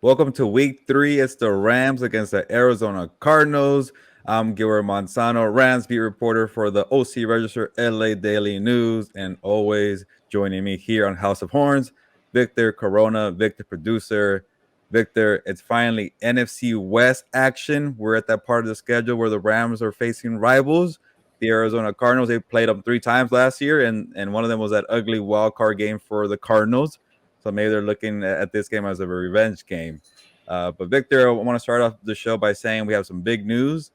Welcome to week 3. It's the Rams against the Arizona Cardinals. I'm Gilberto Manzano, Rams beat reporter for the OC Register LA Daily News, and always joining me here on House of Horns, Victor Corona, Victor producer. Victor, it's finally NFC West action. We're at that part of the schedule where the Rams are facing rivals. The Arizona Cardinals, they played them 3 times last year, and one of them was that ugly wild card game for the Cardinals. So maybe they're looking at this game as a revenge game. But Victor, I want to start off the show by saying we have some big news.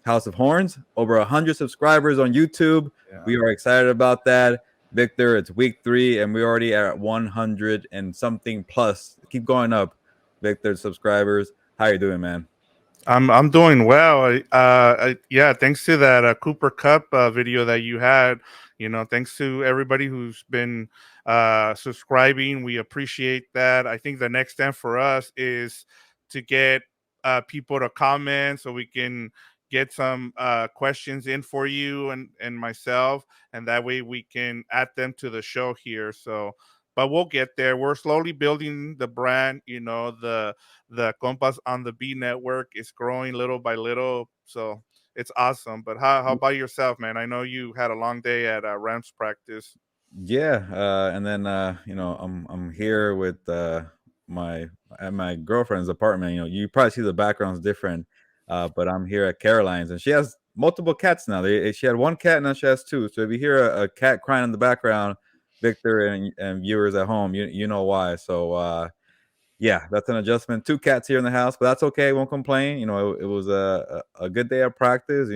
House of Horns, over 100 subscribers on YouTube. Yeah. We are excited about that. Victor, it's week 3, and we're already at 100 and something plus. Keep going up, Victor, subscribers. How you doing, man? I'm doing well. Yeah, thanks to that Cooper Cup video that you had. Thanks to everybody who's been subscribing. We appreciate that. I think the next step for us is to get people to comment so we can get some questions in for you and myself, and that way we can add them to the show here. But we'll get there. We're slowly building the brand. The Compas on the B network is growing little by little, so it's awesome. But how about yourself, man? I know you had a long day at Rams practice. Yeah, and then I'm here with my at my girlfriend's apartment. You probably see the background's different, but I'm here at Caroline's, and she has multiple cats now. She had one cat, now she has two. So if you hear a cat crying in the background, Victor and viewers at home, you know why. So yeah, that's an adjustment. Two cats here in the house, but that's okay. Won't complain. It was a good day of practice.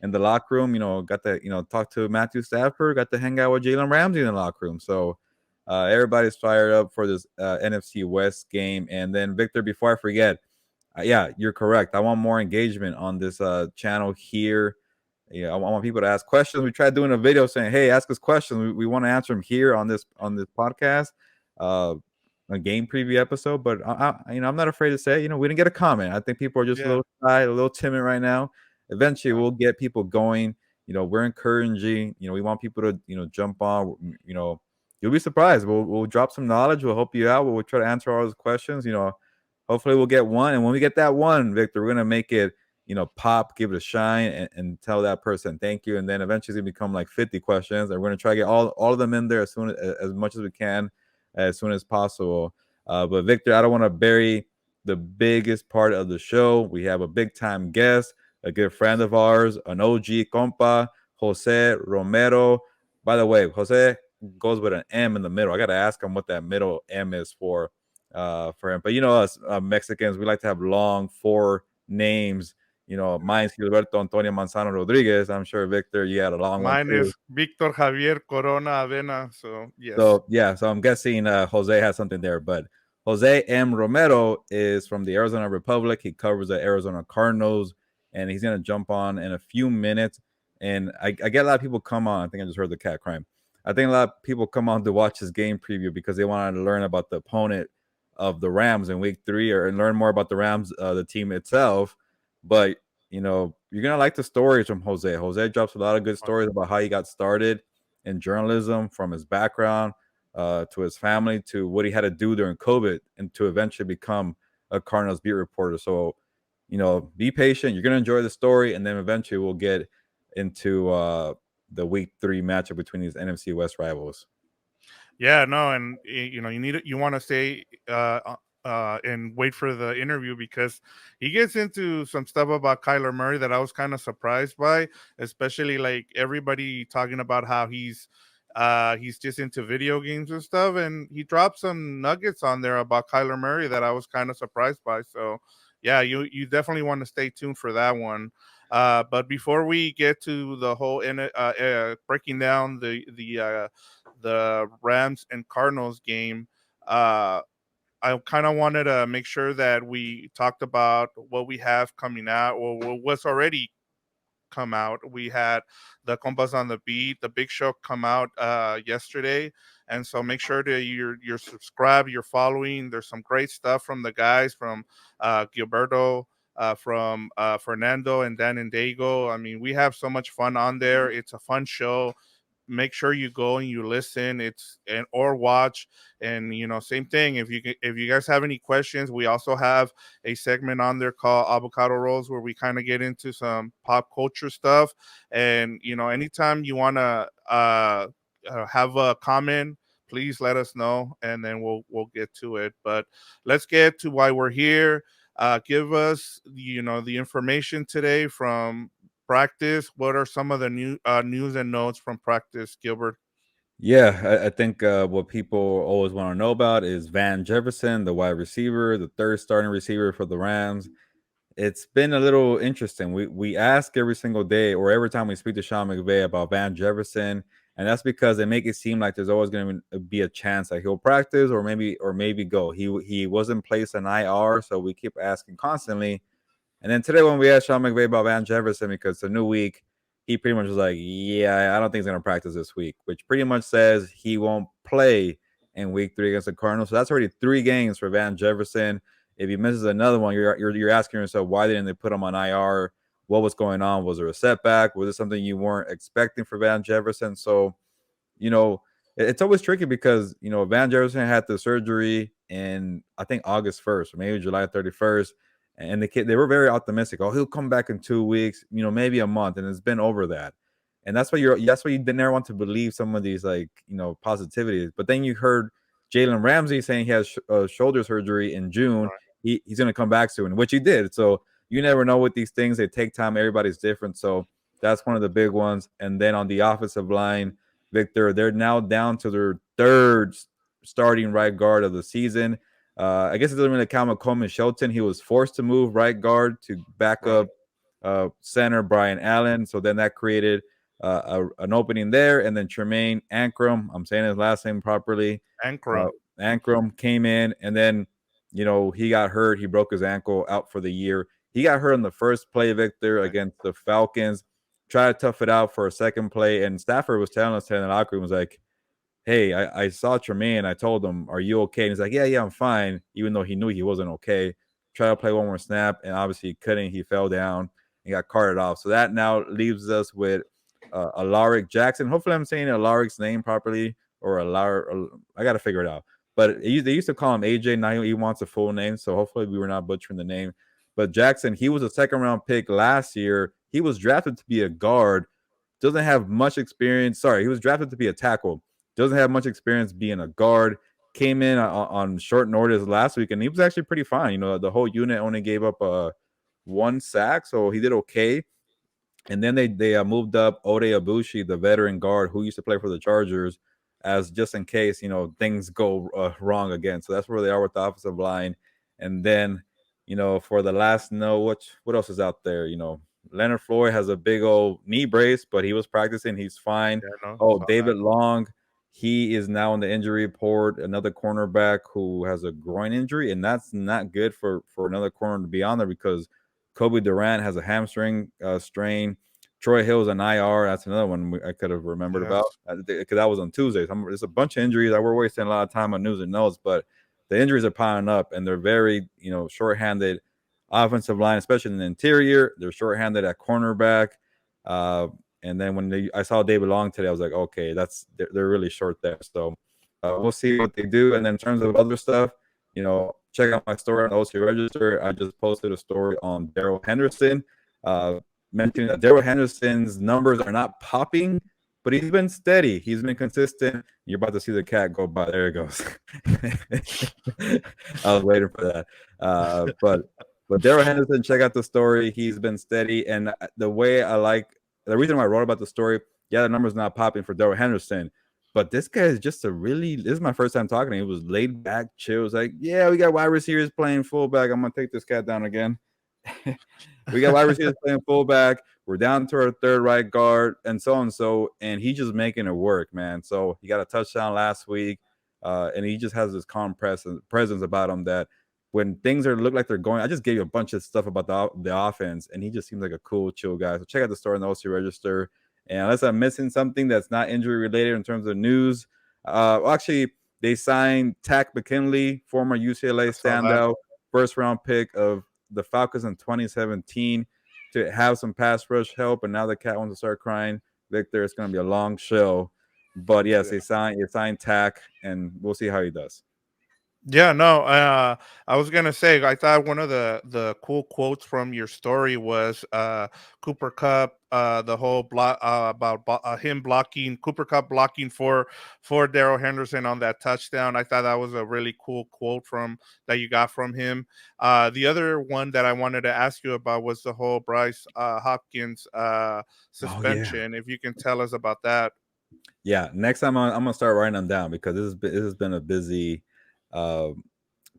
In the locker room, got to talk to Matthew Stafford, got to hang out with Jalen Ramsey in the locker room. So everybody's fired up for this NFC West game. And then Victor, before I forget, yeah, you're correct. I want more engagement on this channel here. Yeah, I want people to ask questions. We tried doing a video saying, "Hey, ask us questions. We want to answer them here on this podcast." Uh, a game preview episode, but I'm not afraid to say, we didn't get a comment. I think people are just a Yeah. little shy, a little timid right now. Eventually, Yeah. we'll get people going. We're encouraging. We want people to, jump on. You'll be surprised. We'll drop some knowledge. We'll help you out. We'll try to answer all those questions. Hopefully, we'll get one. And when we get that one, Victor, we're gonna make it, pop, give it a shine, and tell that person thank you. And then eventually, it's gonna become like 50 questions, and we're gonna try to get all of them in there as much as we can as soon as possible. But Victor, I don't want to bury the biggest part of the show. We have a big time guest, a good friend of ours, an OG compa, Jose Romero. By the way, Jose goes with an M in the middle. I got to ask him what that middle M is for him. But us Mexicans, we like to have long four names. Mine's Gilberto Antonio Manzano Rodriguez. I'm sure Victor, you had a long one Mine too. is Victor Javier Corona Avena. So yes. So yeah, so I'm guessing Jose has something there, but Jose M. Romero is from the Arizona Republic. He covers the Arizona Cardinals, and he's gonna jump on in a few minutes. And I get a lot of people come on. I think I just heard the cat crying. I think a lot of people come on to watch his game preview because they want to learn about the opponent of the Rams in Week 3, or and learn more about the Rams, the team itself. But you're gonna like the stories from Jose. Jose drops a lot of good stories about how he got started in journalism, from his background to his family, to what he had to do during COVID, and to eventually become a Cardinals beat reporter. So, be patient. You're going to enjoy the story, and then eventually we'll get into the Week 3 matchup between these NFC West rivals. Yeah, no, and you want to stay and wait for the interview because he gets into some stuff about Kyler Murray that I was kind of surprised by, especially like everybody talking about how he's just into video games and stuff, and he dropped some nuggets on there about Kyler Murray that I was kind of surprised by. So yeah, you definitely want to stay tuned for that one. But before we get to the whole breaking down the Rams and Cardinals game, uh, I kind of wanted to make sure that we talked about what we have coming out or what's already come out. We had the Compas on the Beat, the big show come out yesterday. And so make sure that you're subscribed, you're following. There's some great stuff from the guys from Gilberto, from Fernando and Dan and Dago. I mean, we have so much fun on there. It's a fun show. make sure you go and you listen. It's and or watch. And same thing. If you guys have any questions, we also have a segment on there called Avocado Rolls, where we kind of get into some pop culture stuff. And anytime you want to have a comment, please let us know, and then we'll get to it. But let's get to why we're here. Give us the information today from practice. What are some of the new news and notes from practice, Gilbert? Yeah, I think what people always want to know about is Van Jefferson, the wide receiver, the third starting receiver for the Rams. It's been a little interesting. We ask every single day or every time we speak to Sean McVay about Van Jefferson, and that's because they make it seem like there's always going to be a chance that he'll practice or maybe go. He wasn't placed on IR, so we keep asking constantly. And then today, when we asked Sean McVay about Van Jefferson because it's a new week, he pretty much was like, "Yeah, I don't think he's going to practice this week," which pretty much says he won't play in Week 3 against the Cardinals. So that's already 3 games for Van Jefferson. If he misses another one, you're asking yourself, why didn't they put him on IR? What was going on? Was there a setback? Was it something you weren't expecting for Van Jefferson? So you know, it's always tricky because Van Jefferson had the surgery in I think August 1st or maybe July 31st, and they were very optimistic. Oh, he'll come back in 2 weeks, maybe a month, and it's been over that. And that's why you didn't ever want to believe some of these positivities. But then you heard Jalen Ramsey saying he has shoulder surgery in June. He's going to come back soon, which he did. So you never know with these things; they take time. Everybody's different. So that's one of the big ones. And then on the offensive line, Victor, they're now down to their third starting right guard of the season. I guess it doesn't really count with Coleman Shelton. He was forced to move right guard to back Right. up center Brian Allen. So then that created an opening there. And then Tremaine Ankrum, I'm saying his last name properly. Uh, Ankrum. Ankrum came in, and then he got hurt. He broke his ankle, out for the year. He got hurt in the first play, Victor, Right. against the Falcons. Tried to tough it out for a second play, and Stafford was telling us in the locker room, was like, "Hey, I saw Tremaine. I told him, are you okay?" And he's like, "Yeah, I'm fine," even though he knew he wasn't okay. Tried to play one more snap, and obviously he couldn't. He fell down and got carted off. So that now leaves us with Alaric Jackson. Hopefully, I'm saying Alaric's name properly, or Alaric. I got to figure it out. But they used to call him AJ. Now he wants a full name, so hopefully we were not butchering the name. But Jackson, he was a second round pick last year. He was drafted to be a guard. Doesn't have much experience. Sorry, he was drafted to be a tackle. Doesn't have much experience being a guard. Came in on short notice last week, and he was actually pretty fine. The whole unit only gave up one sack, so he did okay. And then they moved up Ode Abushi, the veteran guard who used to play for the Chargers, as just in case things go wrong again. So that's where they are with the offensive line. And then for the last note, what else is out there? Leonard Floyd has a big old knee brace, but he was practicing. He's fine. Yeah, no, Oh, saw that. David Long, he is now in the injury report. Another cornerback who has a groin injury, and that's not good for another corner to be on there because Kobe Durant has a hamstring strain. Troy Hill's an IR. That's another one I could have remembered about Yes. because that was on Tuesday. There's a bunch of injuries. We're wasting a lot of time on news and notes, but the injuries are piling up, and they're very shorthanded. Offensive line, especially in the interior, they're shorthanded at cornerback. Uh, and then I saw David Long today, I was like, okay, they're really short there. So we'll see what they do. And then in terms of other stuff, check out my story on the OC Register. I just posted a story on Daryl Henderson, uh, mentioning that Daryl Henderson's numbers are not popping, but he's been steady. He's been consistent. You're about to see the cat go by. There it goes. I was waiting for that. But Daryl Henderson, check out the story. He's been steady, and the reason why I wrote about the story, yeah, the number's not popping for Daryl Henderson, but this guy is just this is my first time talking to him. He was laid back, chill. He was like, yeah, we got wide receivers playing fullback. I'm gonna take this cat down again. We got wide receivers playing fullback. We're down to our third right guard, and so on. And he's just making it work, man. So he got a touchdown last week, and he just has this calm presence about him that when things look like they're going, I just gave you a bunch of stuff about the offense, and he just seems like a cool, chill guy. So check out the story in the OC Register. And unless I'm missing something that's not injury related in terms of news, actually, they signed Tack McKinley, former I UCLA saw that. standout, first round pick of the Falcons in 2017, to have some pass rush help. And now the cat wants to start crying. Victor. It's going to be a long show, but yes, Yeah. he signed Tack, and we'll see how he does. Yeah, no, I was gonna say I thought one of the cool quotes from your story was Cooper Cup, the whole block about him blocking Cooper Cup blocking for Daryl Henderson on that touchdown. I thought that was a really cool quote from that you got from him. The other one that I wanted to ask you about was the whole Bryce Hopkins Oh yeah, suspension. If you can tell us about that. yeah. Next time I'm gonna start writing them down because this has been a busy uh,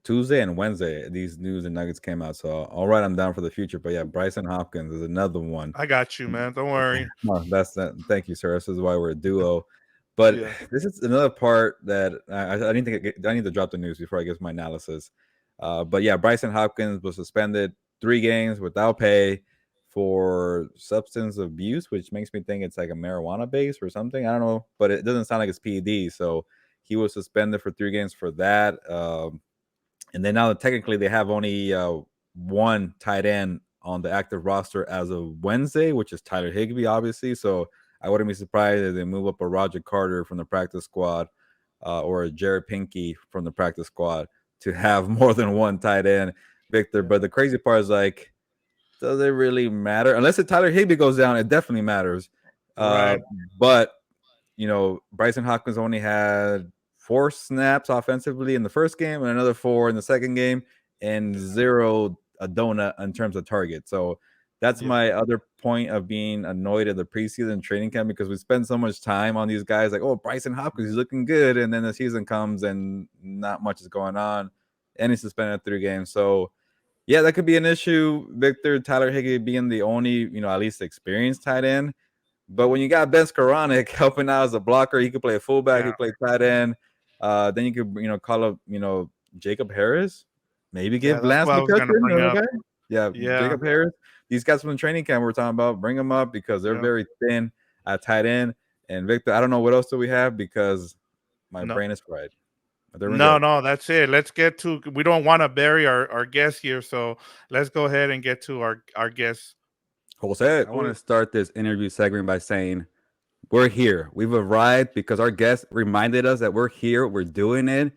Tuesday and Wednesday. These news and nuggets came out, so I'll write them down for the future. But yeah, Bryson Hopkins is another one. I got you, man. Don't worry. No, that's that. Thank you, sir. This is why we're a duo. But Yeah. this is another part that I need to I need to drop the news before I give my analysis. But yeah, Bryson Hopkins was suspended 3 games without pay for substance abuse, which makes me think it's like a marijuana base or something. I don't know, but it doesn't sound like it's PED. So he was suspended for 3 games for that. And then now technically they have only one tight end on the active roster as of Wednesday, which is Tyler Higbee, obviously. So I wouldn't be surprised if they move up a Roger Carter from the practice squad or a Jared Pinky from the practice squad to have more than one tight end, Victor. Yeah. But the crazy part is like, does it really matter? Unless the Tyler Higbee goes down, it definitely matters. Uh, Right. but Bryson Hopkins only had 4 snaps offensively in the first game and another 4 in the second game, and Yeah. 0 a donut in terms of target. So that's Yeah. my other point of being annoyed at the preseason training camp because we spend so much time on these guys like, oh, Bryson Hopkins, he's looking good. And then the season comes and not much is going on. And he's suspended 3 games. So yeah, that could be an issue. Victor, Tyler Higbee being the only, at least experienced tight end. But when you got Ben Skoranek helping out as a blocker, he could play a fullback, he Yeah. could play tight end. Then you could, call up, Jacob Harris. Maybe Yeah. give That's Lance what I was gonna McCutcheon bring another up. guy. Yeah, Yeah. Jacob Harris. These guys from the training camp we're talking about, bring them up because they're Yeah. very thin at tight end. And Victor, I don't know what else do we have because my No. brain is fried. But they're No, good. no, that's it. Let's get to. We don't want to bury our guest here, so let's go ahead and get to our guest. Jose. I want to start this interview segment by saying we're here. We've arrived because our guest reminded us that we're here. We're doing it.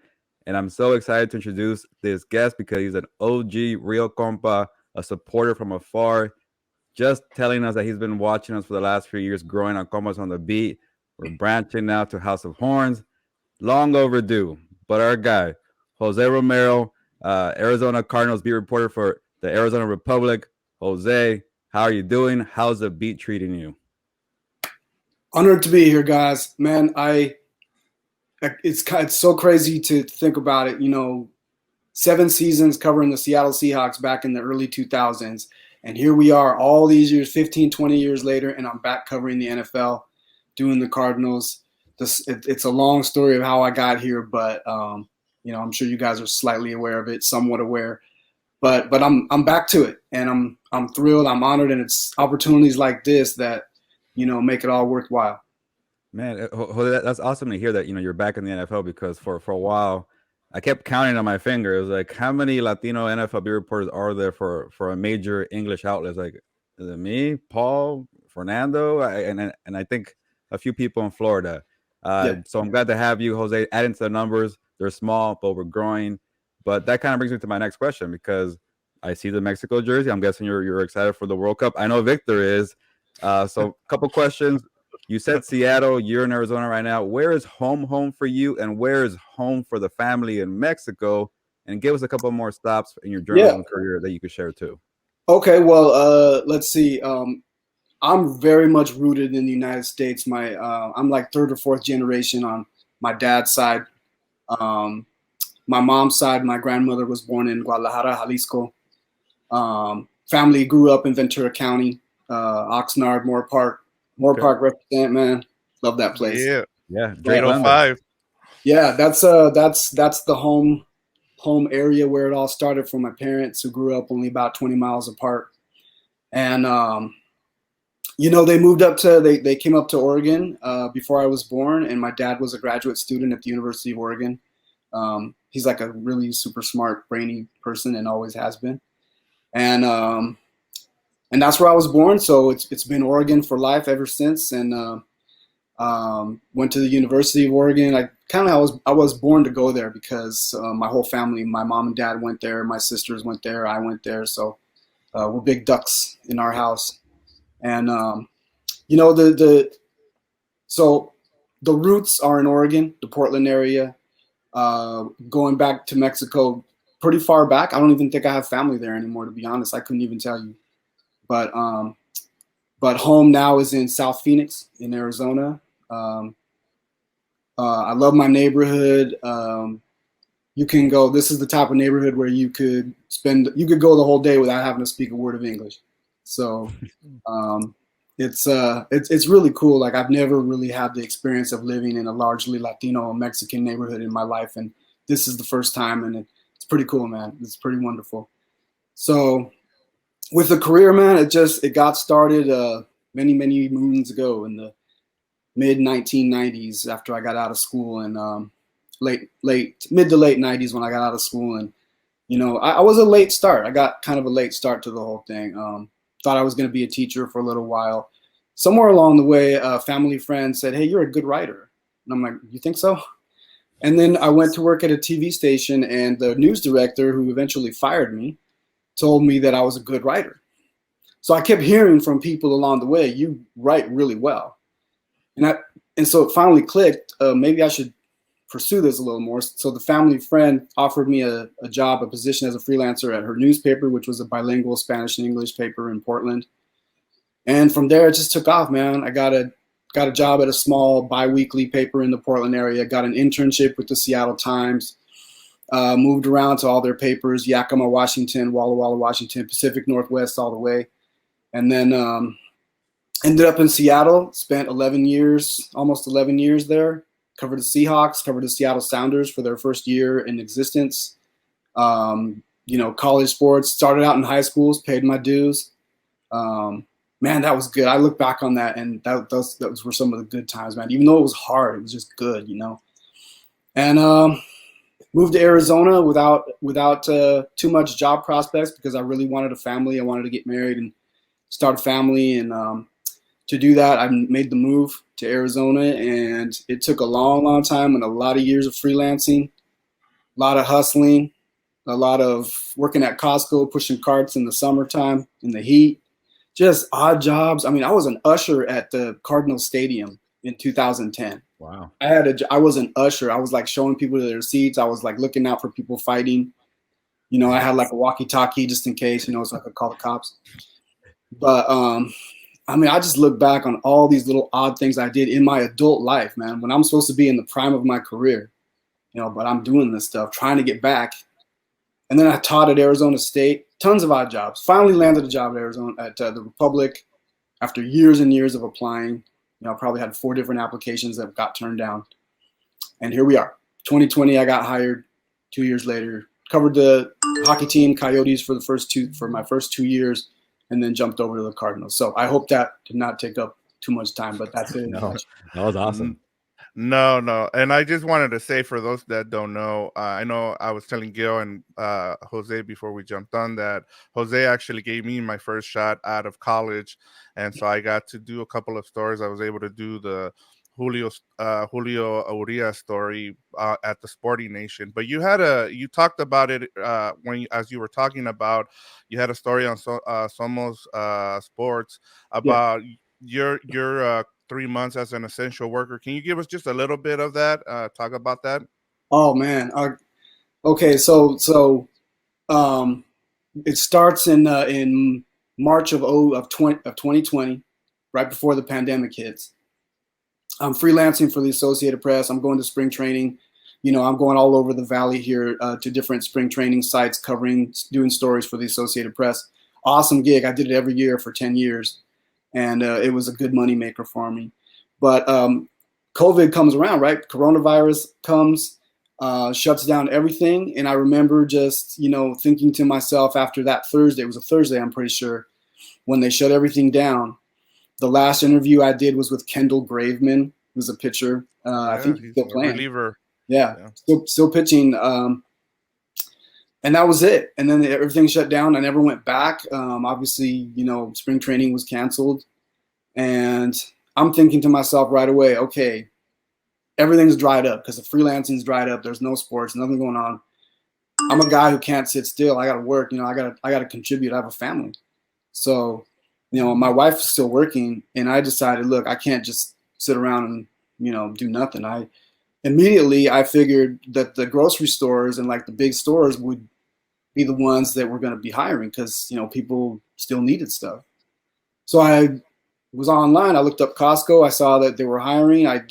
And I'm so excited to introduce this guest because he's an OG, real compa, a supporter from afar, just telling us that he's been watching us for the last few years, growing our Compas on the beat. We're branching now to House of Horns. Long overdue. But our guy, Jose Romero, Arizona Cardinals beat reporter for the Arizona Republic. Jose, how are you doing? How's the beat treating you? Honored to be here, guys. Man, it's so crazy to think about it. 7 seasons covering the Seattle Seahawks back in the early 2000s, and here we are all these years, 15, 20 years later, and I'm back covering the NFL, doing the Cardinals. It's a long story of how I got here, but I'm sure you guys are slightly aware of it, somewhat aware. But I'm back to it, and I'm thrilled, I'm honored, and it's opportunities like this that make it all worthwhile. Man, that's awesome to hear that you're back in the NFL because for a while I kept counting on my finger. It was like how many Latino NFL beat reporters are there for a major English outlet? It's like is it me, Paul, Fernando, and I think a few people in Florida. Yeah. So I'm glad to have you, Jose. Adding to the numbers, they're small, but we're growing. But that kind of brings me to my next question because I see the Mexico jersey. I'm guessing you're excited for the World Cup. I know Victor is. So a couple questions. You said Seattle. You're in Arizona right now. Where is home for you, and where is home for the family in Mexico? And give us a couple more stops in your Yeah. journalism career that you could share too. Okay. Well, let's see. I'm very much rooted in the United States. I'm like third or fourth generation on my dad's side. My mom's side, my grandmother was born in Guadalajara, Jalisco. Family grew up in Ventura County, Oxnard, Moore Park. Moore Park represent, man. Love that place. Yeah. Yeah, Drake But, London. 805. Yeah, that's the home area where it all started for my parents, who grew up only about 20 miles apart. And they came up to Oregon before I was born, and my dad was a graduate student at the University of Oregon. He's like a really super smart, brainy person, and always has been. And and that's where I was born. So it's been Oregon for life ever since. And went to the University of Oregon. I was born to go there because my whole family, my mom and dad went there, my sisters went there, I went there. So we're big ducks in our house. And you know, so the roots are in Oregon, the Portland area. Going back to Mexico, pretty far back. I don't even think I have family there anymore, to be honest. I couldn't even tell you. But home now is in South Phoenix in Arizona. I love my neighborhood. You can go. This is the type of neighborhood where you could go the whole day without having to speak a word of English. So it's really cool. Like, I've never really had the experience of living in a largely Latino or Mexican neighborhood in my life, and this is the first time, and it's pretty cool, man. It's pretty wonderful. So with the career, man, it got started many moons ago in the mid 1990s after I got out of school, and mid to late 90s when I got out of school. And you know, I was a late start. I got kind of a late start to the whole thing. Thought I was going to be a teacher for a little while. Somewhere along the way, a family friend said, "Hey, you're a good writer." And I'm like, "You think so?" And then I went to work at a TV station, and the news director, who eventually fired me, told me that I was a good writer. So I kept hearing from people along the way, "You write really well." And so it finally clicked. Maybe I should pursue this a little more. So the family friend offered me a position as a freelancer at her newspaper, which was a bilingual Spanish and English paper in Portland. And from there, it just took off, man. I got a job at a small bi-weekly paper in the Portland area. Got an internship with the Seattle Times. Moved around to all their papers: Yakima, Washington; Walla Walla, Washington; Pacific Northwest, all the way. And then ended up in Seattle. Spent almost 11 years there. Covered the Seahawks, covered the Seattle Sounders for their first year in existence. You know, college sports. Started out in high schools, paid my dues. Man, that was good. I look back on that, and those were some of the good times, man. Even though it was hard, it was just good, you know. And moved to Arizona without too much job prospects because I really wanted a family. I wanted to get married and start a family, and to do that, I made the move to Arizona, and it took a long time and a lot of years of freelancing, a lot of hustling, a lot of working at Costco, pushing carts in the summertime in the heat, just odd jobs. I mean, I was an usher at the Cardinals Stadium in 2010. Wow. I was an usher. I was like showing people to their seats. I was like looking out for people fighting. You know, I had like a walkie-talkie just in case, you know, so I could call the cops. But I mean, I just look back on all these little odd things I did in my adult life, man, when I'm supposed to be in the prime of my career, you know, but I'm doing this stuff, trying to get back. And then I taught at Arizona State, tons of odd jobs. Finally landed a job at Arizona at the Republic after years and years of applying. You know, I probably had 4 different applications that got turned down. And here we are. 2020, I got hired. 2 years later, covered the hockey team, Coyotes, for my first 2 years, and then jumped over to the Cardinals. So I hope that did not take up too much time, but that's it. No, that was awesome. No. And I just wanted to say, for those that don't know, I know I was telling Gil and Jose before we jumped on that Jose actually gave me my first shot out of college. And so I got to do a couple of stories. I was able to do the Julio Urias story at the Sporting Nation. But you talked about it as you were talking about, you had a story on Somos Sports about your 3 months as an essential worker. Can you give us just a little bit of that? Talk about that. Oh man. Okay. So it starts in March of 2020, right before the pandemic hits. I'm freelancing for the Associated Press. I'm going to spring training. You know, I'm going all over the valley here to different spring training sites, doing stories for the Associated Press. Awesome gig. I did it every year for 10 years. And it was a good money maker for me. But COVID comes around, right? Coronavirus comes, shuts down everything. And I remember just, you know, thinking to myself after that Thursday, it was a Thursday, I'm pretty sure, when they shut everything down. The last interview I did was with Kendall Graveman, who's a pitcher. I think he's still playing. Reliever. Yeah. Still pitching. and that was it. And then everything shut down. I never went back. Obviously, spring training was canceled. And I'm thinking to myself right away, okay, everything's dried up because the freelancing's dried up. There's no sports, nothing going on. I'm a guy who can't sit still. I got to work. I got to contribute. I have a family. So, my wife is still working, and I decided, look, I can't just sit around and, do nothing. Immediately I figured that the grocery stores and like the big stores would be the ones that were going to be hiring because, people still needed stuff. So I was online. I looked up Costco. I saw that they were hiring. I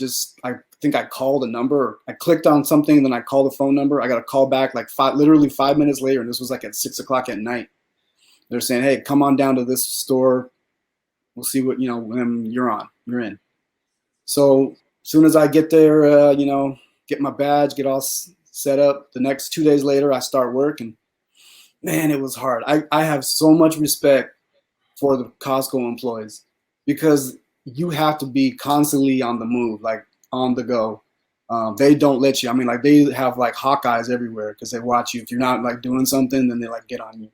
think I called a number. I clicked on something, and then I called the phone number. I got a call back like literally 5 minutes later, and this was like at 6:00 at night. They're saying, hey, come on down to this store. We'll see what, when you're in. So as soon as I get there, get my badge, get all set up, the next 2 days later, I start work. And man, it was hard. I have so much respect for the Costco employees because you have to be constantly on the move, like on the go. They don't let you. I mean, like they have like Hawkeyes everywhere because they watch you. If you're not like doing something, then they like get on you.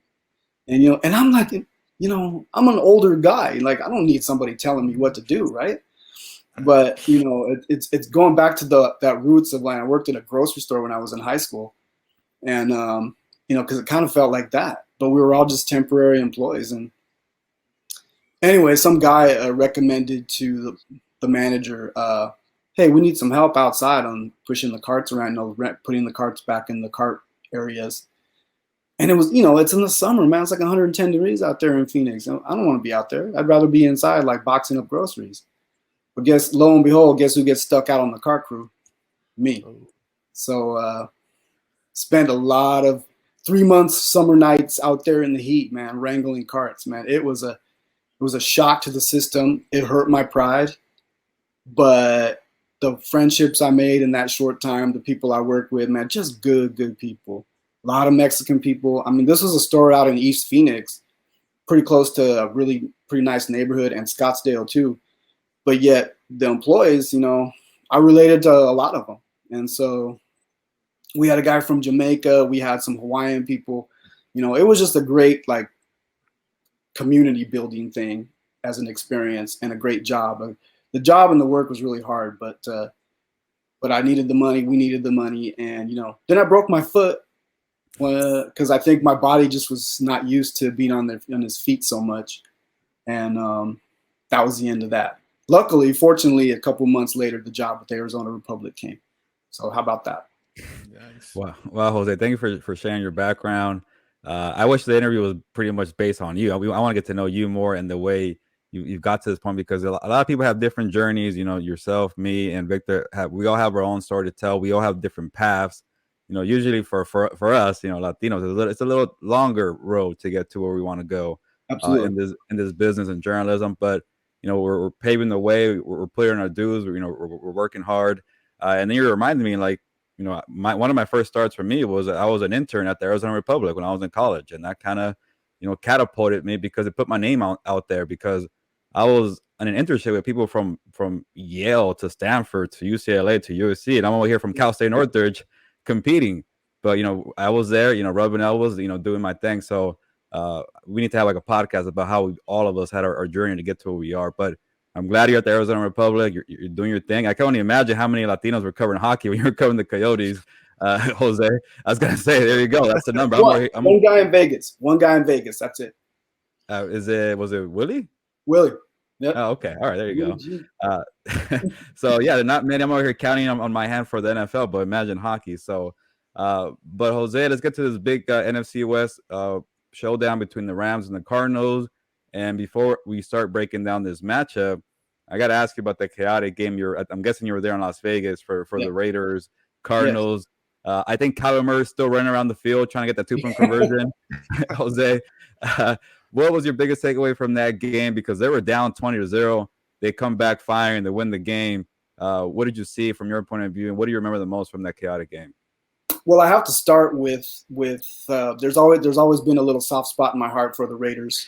And and I'm like, I'm an older guy. Like I don't need somebody telling me what to do, right? But it's going back to that roots of like I worked in a grocery store when I was in high school, and because it kind of felt like that. But we were all just temporary employees. And anyway, some guy recommended to the manager, hey, we need some help outside on pushing the carts around, putting the carts back in the cart areas. And it was, it's in the summer, man. It's like 110 degrees out there in Phoenix. I don't want to be out there. I'd rather be inside, like boxing up groceries. But lo and behold, guess who gets stuck out on the cart crew? Me. So spent a lot of 3 months, summer nights out there in the heat, man, wrangling carts, man. It was a shock to the system. It hurt my pride, but the friendships I made in that short time, the people I worked with, man, just good people. A lot of Mexican people. I mean, this was a store out in East Phoenix, pretty close to a really pretty nice neighborhood, and Scottsdale too. But yet the employees, I related to a lot of them. And so we had a guy from Jamaica. We had some Hawaiian people. It was just a great like community building thing as an experience and a great job. The job and the work was really hard, but I needed the money. We needed the money. And, then I broke my foot because I think my body just was not used to being on his feet so much. And that was the end of that. Luckily, fortunately, a couple months later, the job with the Arizona Republic came. So how about that? Nice. Wow, Jose, thank you for sharing your background. I wish the interview was pretty much based on you. I want to get to know you more and the way you've got to this point, because a lot of people have different journeys. Yourself, me, and Victor we all have our own story to tell. We all have different paths. Usually for us, Latinos, it's a little longer road to get to where we want to go. Absolutely. In this business and journalism, but we're paving the way. We're putting our dues. We're working hard. And then you reminded me, like, one of my first starts for me was I was an intern at the Arizona Republic when I was in college, and that kind of catapulted me because it put my name out there, because I was in an internship with people from Yale to Stanford to UCLA to USC, and I'm over here from Cal State Northridge competing. But I was there, rubbing elbows, doing my thing. So we need to have like a podcast about how all of us had our journey to get to where we are. But I'm glad you're at the Arizona Republic. You're doing your thing. I can only imagine how many Latinos were covering hockey when you were covering the Coyotes, Jose. I was gonna say, there you go. That's the number. One guy in Vegas. That's it. Was it Willie? Willie. Yep. Oh, okay. All right. There you go. So yeah, not many. I'm over here counting on my hand for the NFL, but imagine hockey. So, but Jose, let's get to this big NFC West showdown between the Rams and the Cardinals. And before we start breaking down this matchup, I got to ask you about the chaotic game. I'm guessing you were there in Las Vegas for the Raiders Cardinals. Yes. I think Kyler Murray is still running around the field trying to get that 2-point conversion. Jose, what was your biggest takeaway from that game? Because they were down 20-0. They come back firing. They win the game. What did you see from your point of view, and what do you remember the most from that chaotic game? Well, I have to start with there's always been a little soft spot in my heart for the Raiders.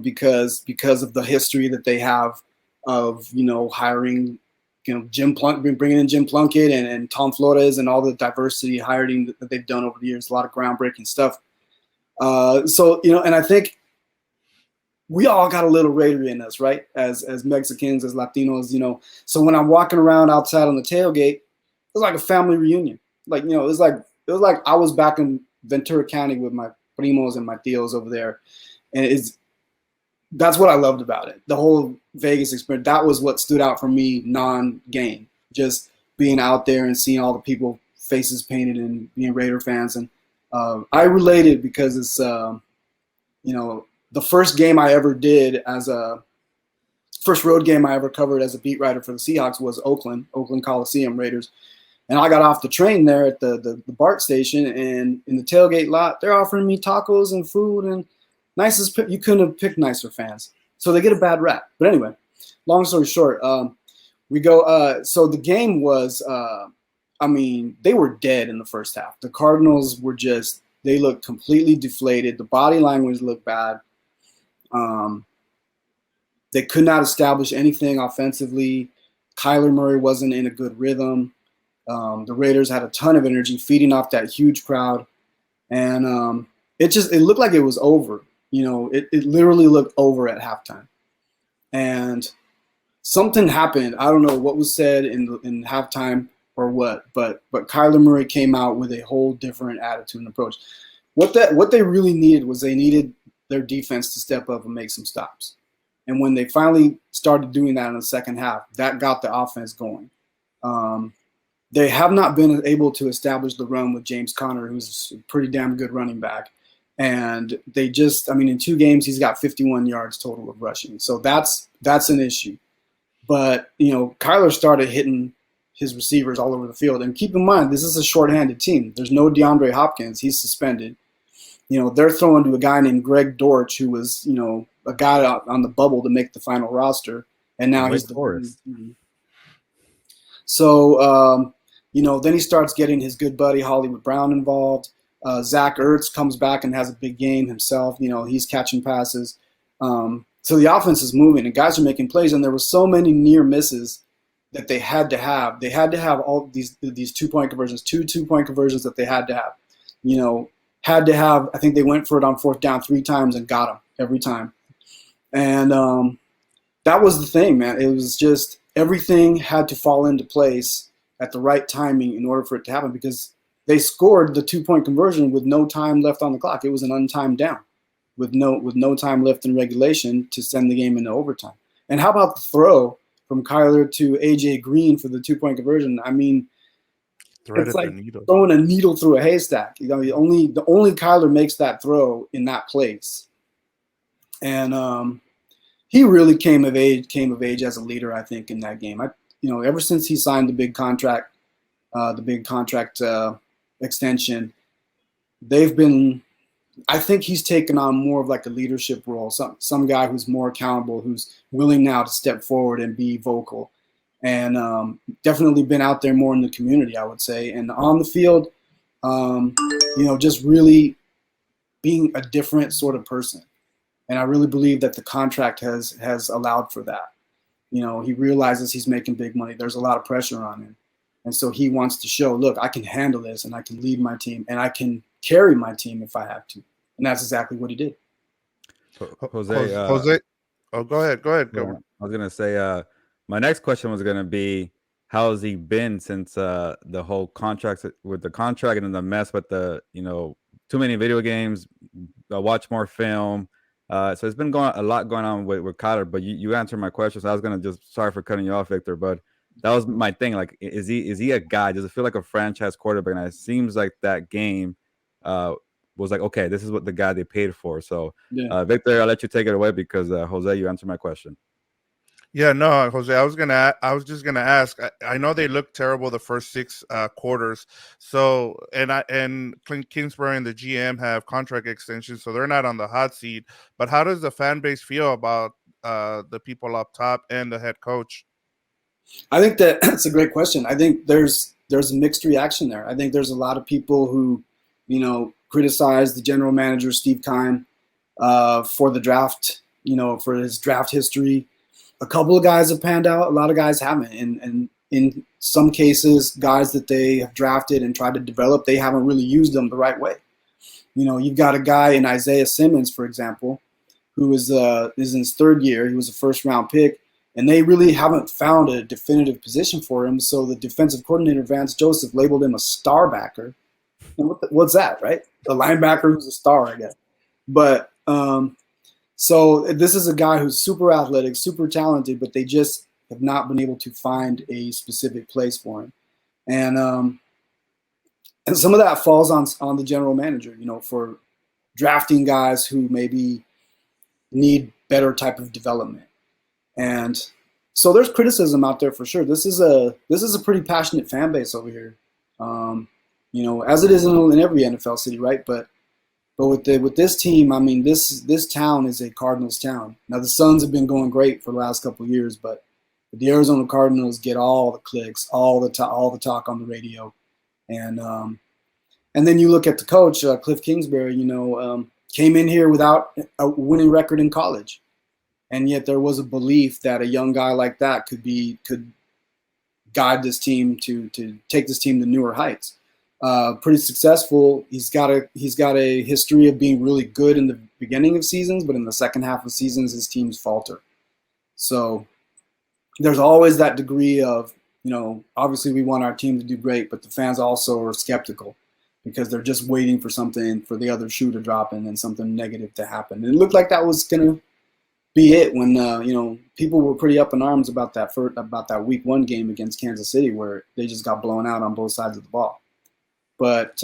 Because of the history that they have of hiring bringing in Jim Plunkett and Tom Flores and all the diversity hiring that they've done over the years, a lot of groundbreaking stuff. So, and I think we all got a little Raider in us, right? As Mexicans, as Latinos, So when I'm walking around outside on the tailgate, it's like a family reunion. Like, it was like I was back in Ventura County with my primos and my tios over there, and that's what I loved about it. The whole Vegas experience. That was what stood out for me non-game. Just being out there and seeing all the people faces painted and being Raider fans, and I related because it's the first game I ever did first road game I ever covered as a beat writer for the Seahawks was Oakland Coliseum Raiders. And I got off the train there at the BART station, and in the tailgate lot, they're offering me tacos and food, and you couldn't have picked nicer fans. So they get a bad rap. But anyway, long story short, we go. So the game was, they were dead in the first half. The Cardinals they looked completely deflated. The body language looked bad. They could not establish anything offensively. Kyler Murray wasn't in a good rhythm. The Raiders had a ton of energy feeding off that huge crowd. And it looked like it was over. It literally looked over at halftime. And something happened. I don't know what was said in halftime or what, but Kyler Murray came out with a whole different attitude and approach. What they really needed was they needed their defense to step up and make some stops. And when they finally started doing that in the second half, that got the offense going. They have not been able to establish the run with James Conner, who's a pretty damn good running back. And they in 2 games, he's got 51 yards total of rushing. So that's an issue. But, Kyler started hitting his receivers all over the field. And keep in mind, this is a shorthanded team. There's no DeAndre Hopkins. He's suspended. They're throwing to a guy named Greg Dortch, who was, a guy out on the bubble to make the final roster. And now he's the Forest. So, then he starts getting his good buddy Hollywood Brown involved. Zach Ertz comes back and has a big game himself. He's catching passes. So the offense is moving and guys are making plays. And there were so many near misses that they had to have. They had to have all these 2-point conversions, 2-point conversions that they had to have. I think they went for it on 4th down 3 times and got them every time. And that was the thing, man. It was just everything had to fall into place at the right timing in order for it to happen, because they scored the 2-point conversion with no time left on the clock. It was an untimed down with no time left in regulation to send the game into overtime. And how about the throw from Kyler to AJ Green for the 2-point conversion? It's like throwing a needle through a haystack. The only Kyler makes that throw in that place. And he really came of age as a leader, I think, in that game. Ever since he signed the big contract extension, I think he's taken on more of like a leadership role, some guy who's more accountable, who's willing now to step forward and be vocal, and definitely been out there more in the community, I would say, and on the field, just really being a different sort of person. And I really believe that the contract has allowed for that. He realizes he's making big money. There's a lot of pressure on him. And so he wants to show, look, I can handle this and I can lead my team and I can carry my team if I have to. And that's exactly what he did. Jose. Oh, go ahead. I was going to say, my next question was going to be, how has he been since the whole contract with the contract and the mess with the, too many video games, watch more film. So it's been a lot going on with Kyler, but you answered my question. So I was going to sorry for cutting you off, Victor, but that was my thing. Like, is he a guy? Does it feel like a franchise quarterback? And it seems like that game was like, okay, this is what the guy they paid for. So, yeah. Victor, I'll let you take it away because Jose, you answered my question. Yeah, no, Jose, I was just gonna ask. I know they looked terrible the first 6 quarters. So, and Clint Kingsbury and the GM have contract extensions, so they're not on the hot seat. But how does the fan base feel about the people up top and the head coach? I think that's a great question. I think there's a mixed reaction there. I think there's a lot of people who, criticize the general manager Steve Keim for the draft, for his draft history. A couple of guys have panned out. A lot of guys haven't. And in some cases, guys that they have drafted and tried to develop, they haven't really used them the right way. You've got a guy in Isaiah Simmons, for example, who is in his third year. He was a first-round pick, and they really haven't found a definitive position for him. So the defensive coordinator, Vance Joseph, labeled him a star backer. And what's that, right? A linebacker who's a star, I guess. But so this is a guy who's super athletic, super talented, but they just have not been able to find a specific place for him. And some of that falls on the general manager, for drafting guys who maybe need better type of development. And so there's criticism out there for sure. This is a pretty passionate fan base over here, as it is in every NFL city, right? But with this team, I mean, this town is a Cardinals town. Now the Suns have been going great for the last couple of years, but the Arizona Cardinals get all the clicks, all the talk on the radio, and then you look at the coach, Cliff Kingsbury. Came in here without a winning record in college, and yet there was a belief that a young guy like that could guide this team to take this team to newer heights. Pretty successful. He's got a history of being really good in the beginning of seasons, but in the second half of seasons, his teams falter. So there's always that degree of, obviously we want our team to do great, but the fans also are skeptical because they're just waiting for something, for the other shoe to drop and then something negative to happen. And it looked like that was going to be it when, people were pretty up in arms about that week 1 game against Kansas City where they just got blown out on both sides of the ball. But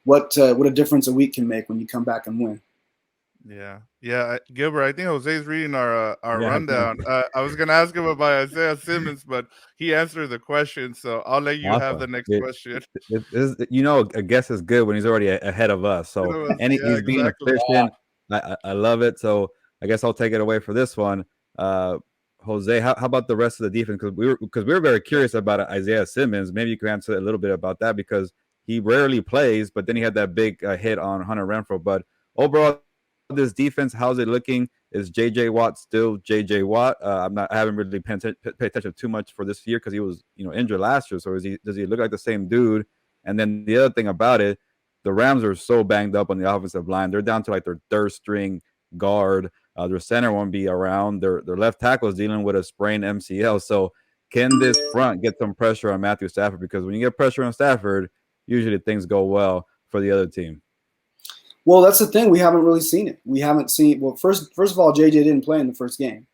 what a difference a week can make when you come back and win. Yeah, Gilbert, I think Jose's reading our rundown. I was gonna ask him about Isaiah Simmons, but he answered the question, so I'll let you have the next question. A guess is good when he's already ahead of us. So he's being efficient. I love it. So I guess I'll take it away for this one. Jose, how about the rest of the defense? Because we were very curious about Isaiah Simmons. Maybe you could answer a little bit about that because he rarely plays, but then he had that big hit on Hunter Renfrow. But overall, this defense, how's it looking? Is J.J. Watt still J.J. Watt? I haven't really paid attention too much for this year because he was injured last year. So does he look like the same dude? And then the other thing about it, the Rams are so banged up on the offensive line. They're down to like their third string guard. Their center won't be around. Their left tackle is dealing with a sprained MCL. So can this front get some pressure on Matthew Stafford? Because when you get pressure on Stafford, usually things go well for the other team. Well, that's the thing. We haven't really seen it. We haven't seen. Well, first of all, JJ didn't play in the first game,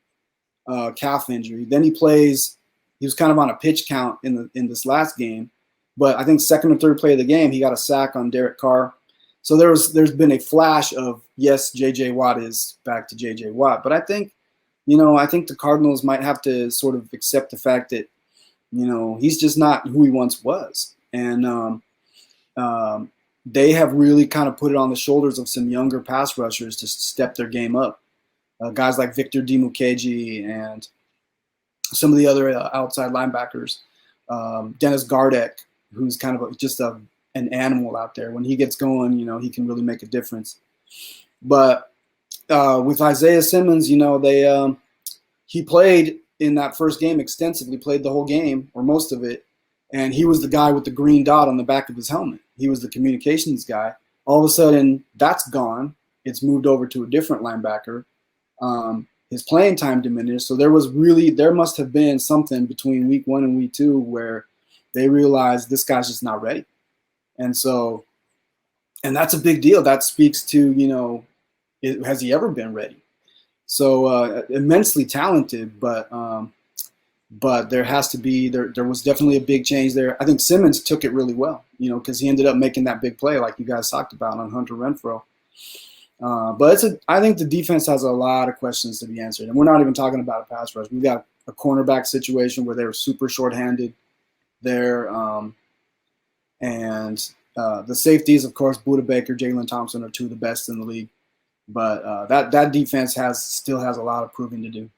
calf injury. Then he plays. He was kind of on a pitch count in this last game, but I think second or third play of the game, he got a sack on Derek Carr. So there's been a flash of yes, JJ Watt is back to JJ Watt. But I think the Cardinals might have to sort of accept the fact that he's just not who he once was, and they have really kind of put it on the shoulders of some younger pass rushers to step their game up. Guys like Victor Dimukeji and some of the other outside linebackers. Dennis Gardeck, who's kind of just an animal out there. When he gets going, he can really make a difference. But with Isaiah Simmons, he played in that first game extensively, played the whole game or most of it. And he was the guy with the green dot on the back of his helmet. He was the communications guy. All of a sudden, that's gone. It's moved over to a different linebacker. His playing time diminished. So there must have been something between week 1 and week 2 where they realized this guy's just not ready. And that's a big deal. That speaks to, has he ever been ready? So immensely talented, but there has to be there was definitely a big change there. I think Simmons took it really well, because he ended up making that big play like you guys talked about on Hunter Renfrow. But I think the defense has a lot of questions to be answered, and we're not even talking about a pass rush. We've got a cornerback situation where they were super shorthanded there, and the safeties, of course, Budda Baker, Jalen Thompson are two of the best in the league. But that defense still has a lot of proving to do.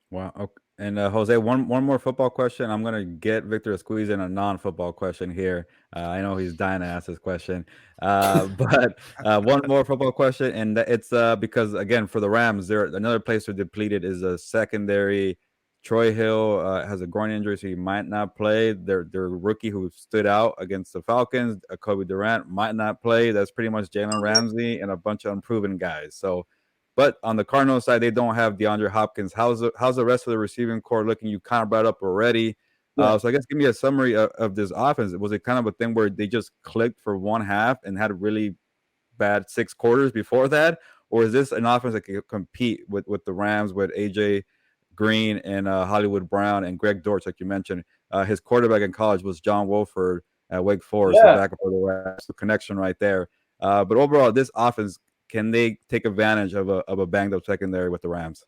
Wow. Okay. And Jose, one more football question. I'm gonna get Victor to squeeze in a non-football question here. I know he's dying to ask this question, but one more football question, and it's because again for the Rams, another place they're depleted is a secondary Troy Hill has a groin injury, so he might not play. Their rookie who stood out against the Falcons, Kobe Durant, might not play. That's pretty much Jalen Ramsey and a bunch of unproven guys. So, but on the Cardinals side, they don't have DeAndre Hopkins. How's the rest of the receiving core looking? You kind of brought up already. Yeah. So I guess give me a summary of this offense. Was it kind of a thing where they just clicked for one half and had really bad 6 quarters before that? Or is this an offense that can compete with the Rams, with AJ Green and Hollywood Brown and Greg Dortch, like you mentioned? His quarterback in college was John Wolford at Wake Forest, the backup for the Rams. The connection right there. But overall, this offense, can they take advantage of a banged up secondary with the Rams?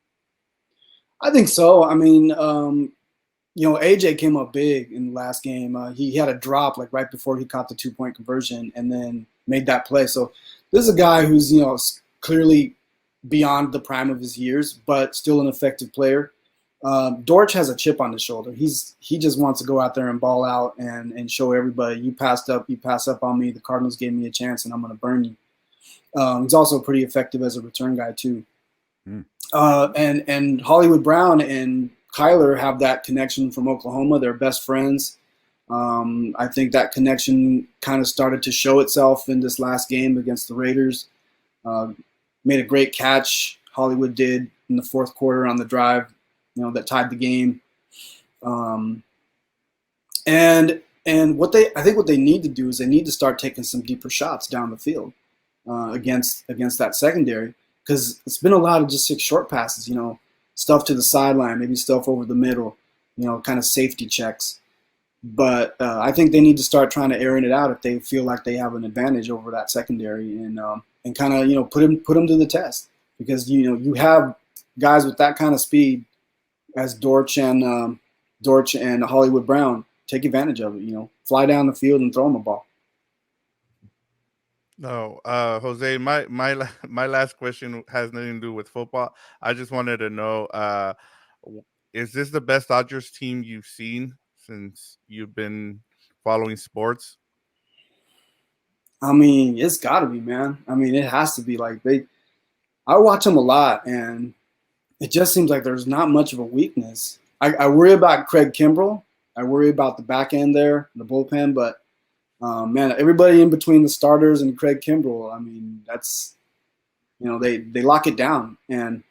I think so. I mean, AJ came up big in the last game. He had a drop like right before he caught the 2-point conversion and then made that play. So this is a guy who's clearly beyond the prime of his years, but still an effective player. Dortch has a chip on his shoulder. He just wants to go out there and ball out and show everybody, you pass up on me. The Cardinals gave me a chance, and I'm going to burn you. He's also pretty effective as a return guy too. And Hollywood Brown and Kyler have that connection from Oklahoma. They're best friends. I think that connection kind of started to show itself in this last game against the Raiders. Made a great catch, Hollywood did, in the fourth quarter on the drive, that tied the game. And what they need to do is they need to start taking some deeper shots down the field against that secondary, because it's been a lot of just 6 short passes, stuff to the sideline, maybe stuff over the middle, kind of safety checks. But I think they need to start trying to airing it out if they feel like they have an advantage over that secondary, and kind of put them to the test, because you have guys with that kind of speed as Dortch and Hollywood Brown. Take advantage of it. Fly down the field and throw them a ball. No, Jose, my last question has nothing to do with football. I just wanted to know, is this the best Dodgers team you've seen since you've been following sports? I mean, it's got to be, man. I mean, it has to be. I watch them a lot, and it just seems like there's not much of a weakness. I worry about Craig Kimbrell. I worry about the back end there, the bullpen, but man, everybody in between the starters and Craig Kimbrell, I mean, that's, they lock it down, and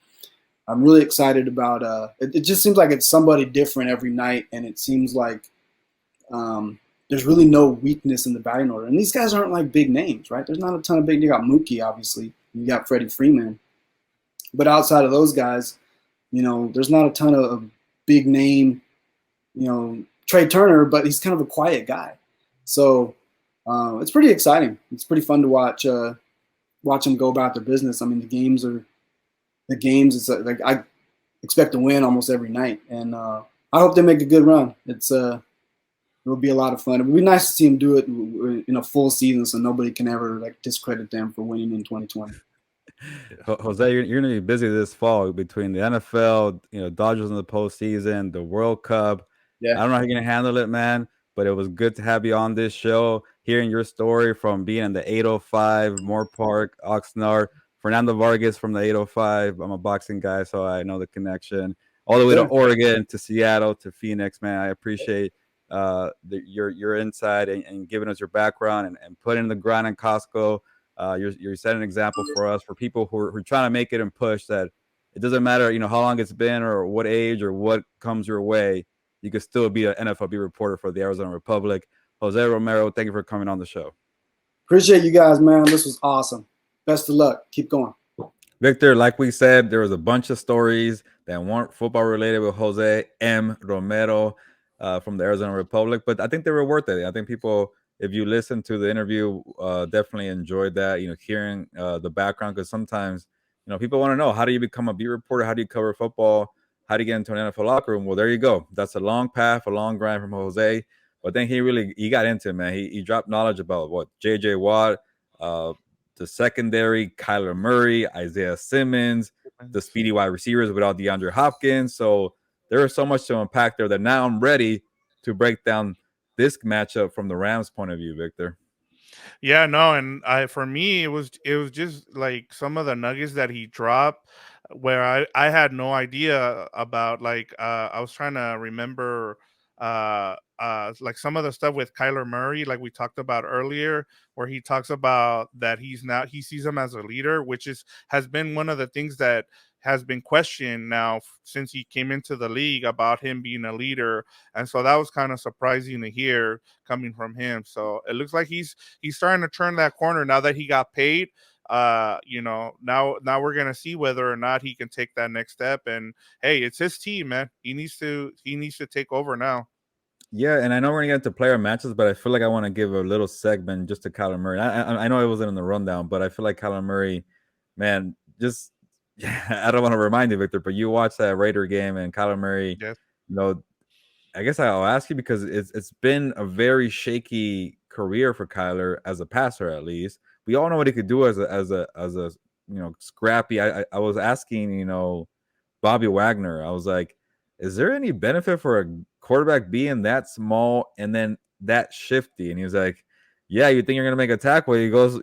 I'm really excited about it just seems like it's somebody different every night, and it seems like there's really no weakness in the batting order. And these guys aren't like big names, right? There's not a ton of big. You got Mookie, obviously. You got Freddie Freeman. But outside of those guys, there's not a ton of big name, Trey Turner, but he's kind of a quiet guy. So it's pretty exciting. It's pretty fun to watch them go about their business. I mean, the games, it's like I expect to win almost every night. And I hope they make a good run. It'll be a lot of fun. It would be nice to see them do it in a full season, so nobody can ever discredit them for winning in 2020. Jose, you're going to be busy this fall between the NFL, Dodgers in the postseason, the World Cup. Yeah. I don't know how you're going to handle it, man, but it was good to have you on this show, hearing your story from being in the 805, Moore Park, Oxnard, Fernando Vargas from the 805. I'm a boxing guy, so I know the connection. All the way to Oregon, to Seattle, to Phoenix, man. I appreciate your insight and giving us your background and putting in the grind in Costco. You're setting an example for us, for people who are trying to make it and push, that it doesn't matter, how long it's been or what age or what comes your way. You can still be an NFL beat reporter for the Arizona Republic. Jose Romero, thank you for coming on the show. Appreciate you guys, man. This was awesome. Best of luck. Keep going. Victor, like we said, there was a bunch of stories that weren't football related with Jose M. Romero from the Arizona Republic, but I think they were worth it. I think people, if you listen to the interview, definitely enjoyed that, hearing the background, because sometimes, people want to know, how do you become a beat reporter? How do you cover football? How do you get into an NFL locker room? Well, there you go. That's a long path, a long grind from Jose. But then he got into it, man. He dropped knowledge about J.J. Watt, the secondary, Kyler Murray, Isaiah Simmons, the speedy wide receivers without DeAndre Hopkins. So there is so much to unpack there that now I'm ready to break down this matchup from the Rams' point of view, Victor. Yeah, no, and for me, it was just like some of the nuggets that he dropped. where I had no idea about. Like I was trying to remember like some of the stuff with Kyler Murray, like we talked about earlier, where he talks about that he sees him as a leader, which is has been one of the things that has been questioned now since he came into the league about him being a leader. And so that was kind of surprising to hear coming from him. So it looks like he's starting to turn that corner now that he got paid. Now we're gonna see whether or not he can take that next step. And hey, it's his team, man. He needs to take over now. Yeah, and I know we're gonna get into player matches, but I feel like I want to give a little segment just to Kyler Murray. I know it wasn't in the rundown, but I feel like Kyler Murray, man, just I don't want to remind you, Victor, but you watched that Raider game and Kyler Murray, Yes. you know, I guess I'll ask you because it's been a very shaky career for Kyler as a passer, at least. We all know what he could do as a scrappy. I was asking Bobby Wagner. I was like, is there any benefit for a quarterback being that small and then that shifty? And he was like, yeah, you think you're gonna make a tackle? He goes,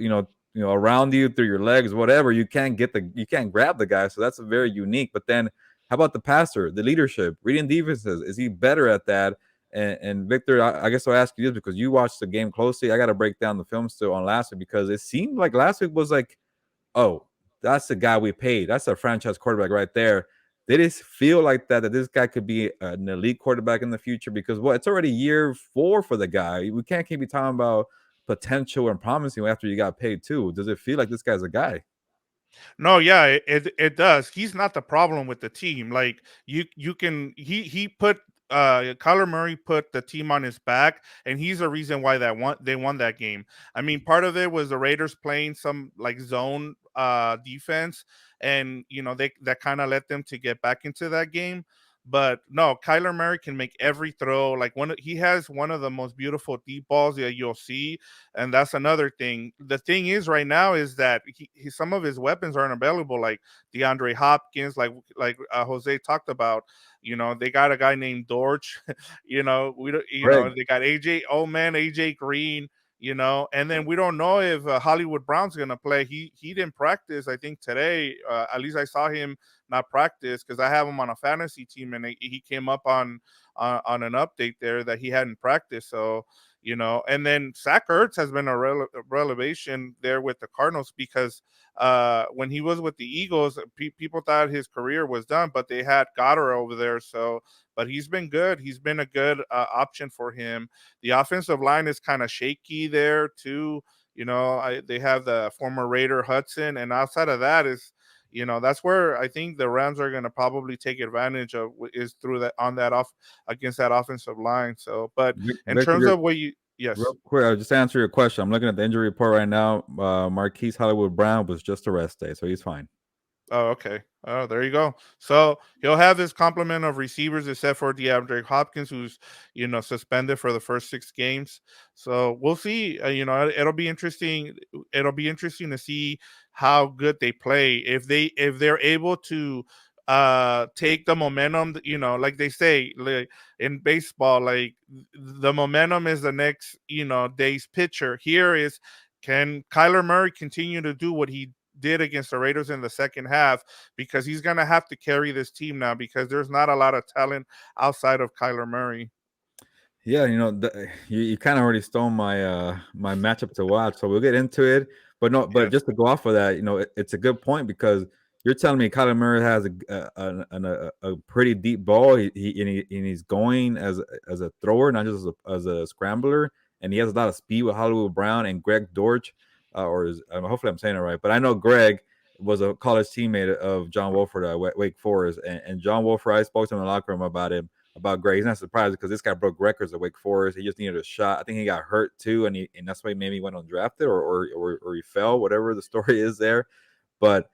around you through your legs, whatever. You can't grab the guy. So that's very unique. But then how about the passer, the leadership, reading defenses? Is he better at that? And Victor, I guess I'll ask you this because you watched the game closely. I got to break down the film still on last week because it seemed like last week was like, oh, that's the guy we paid. That's a franchise quarterback right there. Did it feel like that this guy could be an elite quarterback in the future? Because it's already year 4 for the guy. We can't keep talking about potential and promising after you got paid too. Does it feel like this guy's a guy? No, yeah, it does. He's not the problem with the team. Like you can he put Kyler Murray put the team on his back, and he's the reason why they won that game. I mean, part of it was the Raiders playing some like zone defense, and they that kind of led them to get back into that game. But no, Kyler Murray can make every throw. Like he has one of the most beautiful deep balls that you'll see, and that's another thing. The thing is, right now, is that some of his weapons aren't available, like DeAndre Hopkins, like Jose talked about. They got a guy named Dortch. We don't. Greg, They got AJ Green. And then we don't know if Hollywood Brown's gonna play. He didn't practice, I think, today. At least I saw him not practice because I have him on a fantasy team, and he came up on an update there that he hadn't practiced. So and then Zach Ertz has been a revelation there with the Cardinals because when he was with the Eagles, people thought his career was done, but they had Goddard over there. So, but he's been good. He's been a good option for him. The offensive line is kind of shaky there too. They have the former Raider Hudson, and outside of that that's where I think the Rams are going to probably take advantage of is through that on that off against that offensive line. So, but in terms Victor, of what you yes. real quick, I'll just answer your question. I'm looking at the injury report right now. Marquise Hollywood Brown was just a rest day, so he's fine. Oh, okay. Oh, there you go. So he'll have his complement of receivers, except for DeAndre Hopkins, who's suspended for the first 6 games. So we'll see. It'll be interesting. It'll be interesting to see how good they play if they're able to take the momentum. Like they say, like in baseball, like the momentum is the next day's pitcher. Here is, can Kyler Murray continue to do what he did against the Raiders in the second half, because he's going to have to carry this team now because there's not a lot of talent outside of Kyler Murray. Yeah, you kind of already stole my matchup to watch, so we'll get into it. But no, but Yes. just to go off of that, it's a good point because you're telling me Kyler Murray has a pretty deep ball. He's going as a thrower, not just as a scrambler, and he has a lot of speed with Hollywood Brown and Greg Dortch, hopefully I'm saying it right. But I know Greg was a college teammate of John Wolford at Wake Forest, and John Wolford, I spoke to him in the locker room about Greg. He's not surprised because this guy broke records at Wake Forest. He just needed a shot. I think he got hurt too, and that's why maybe he went undrafted or he fell, whatever the story is there. But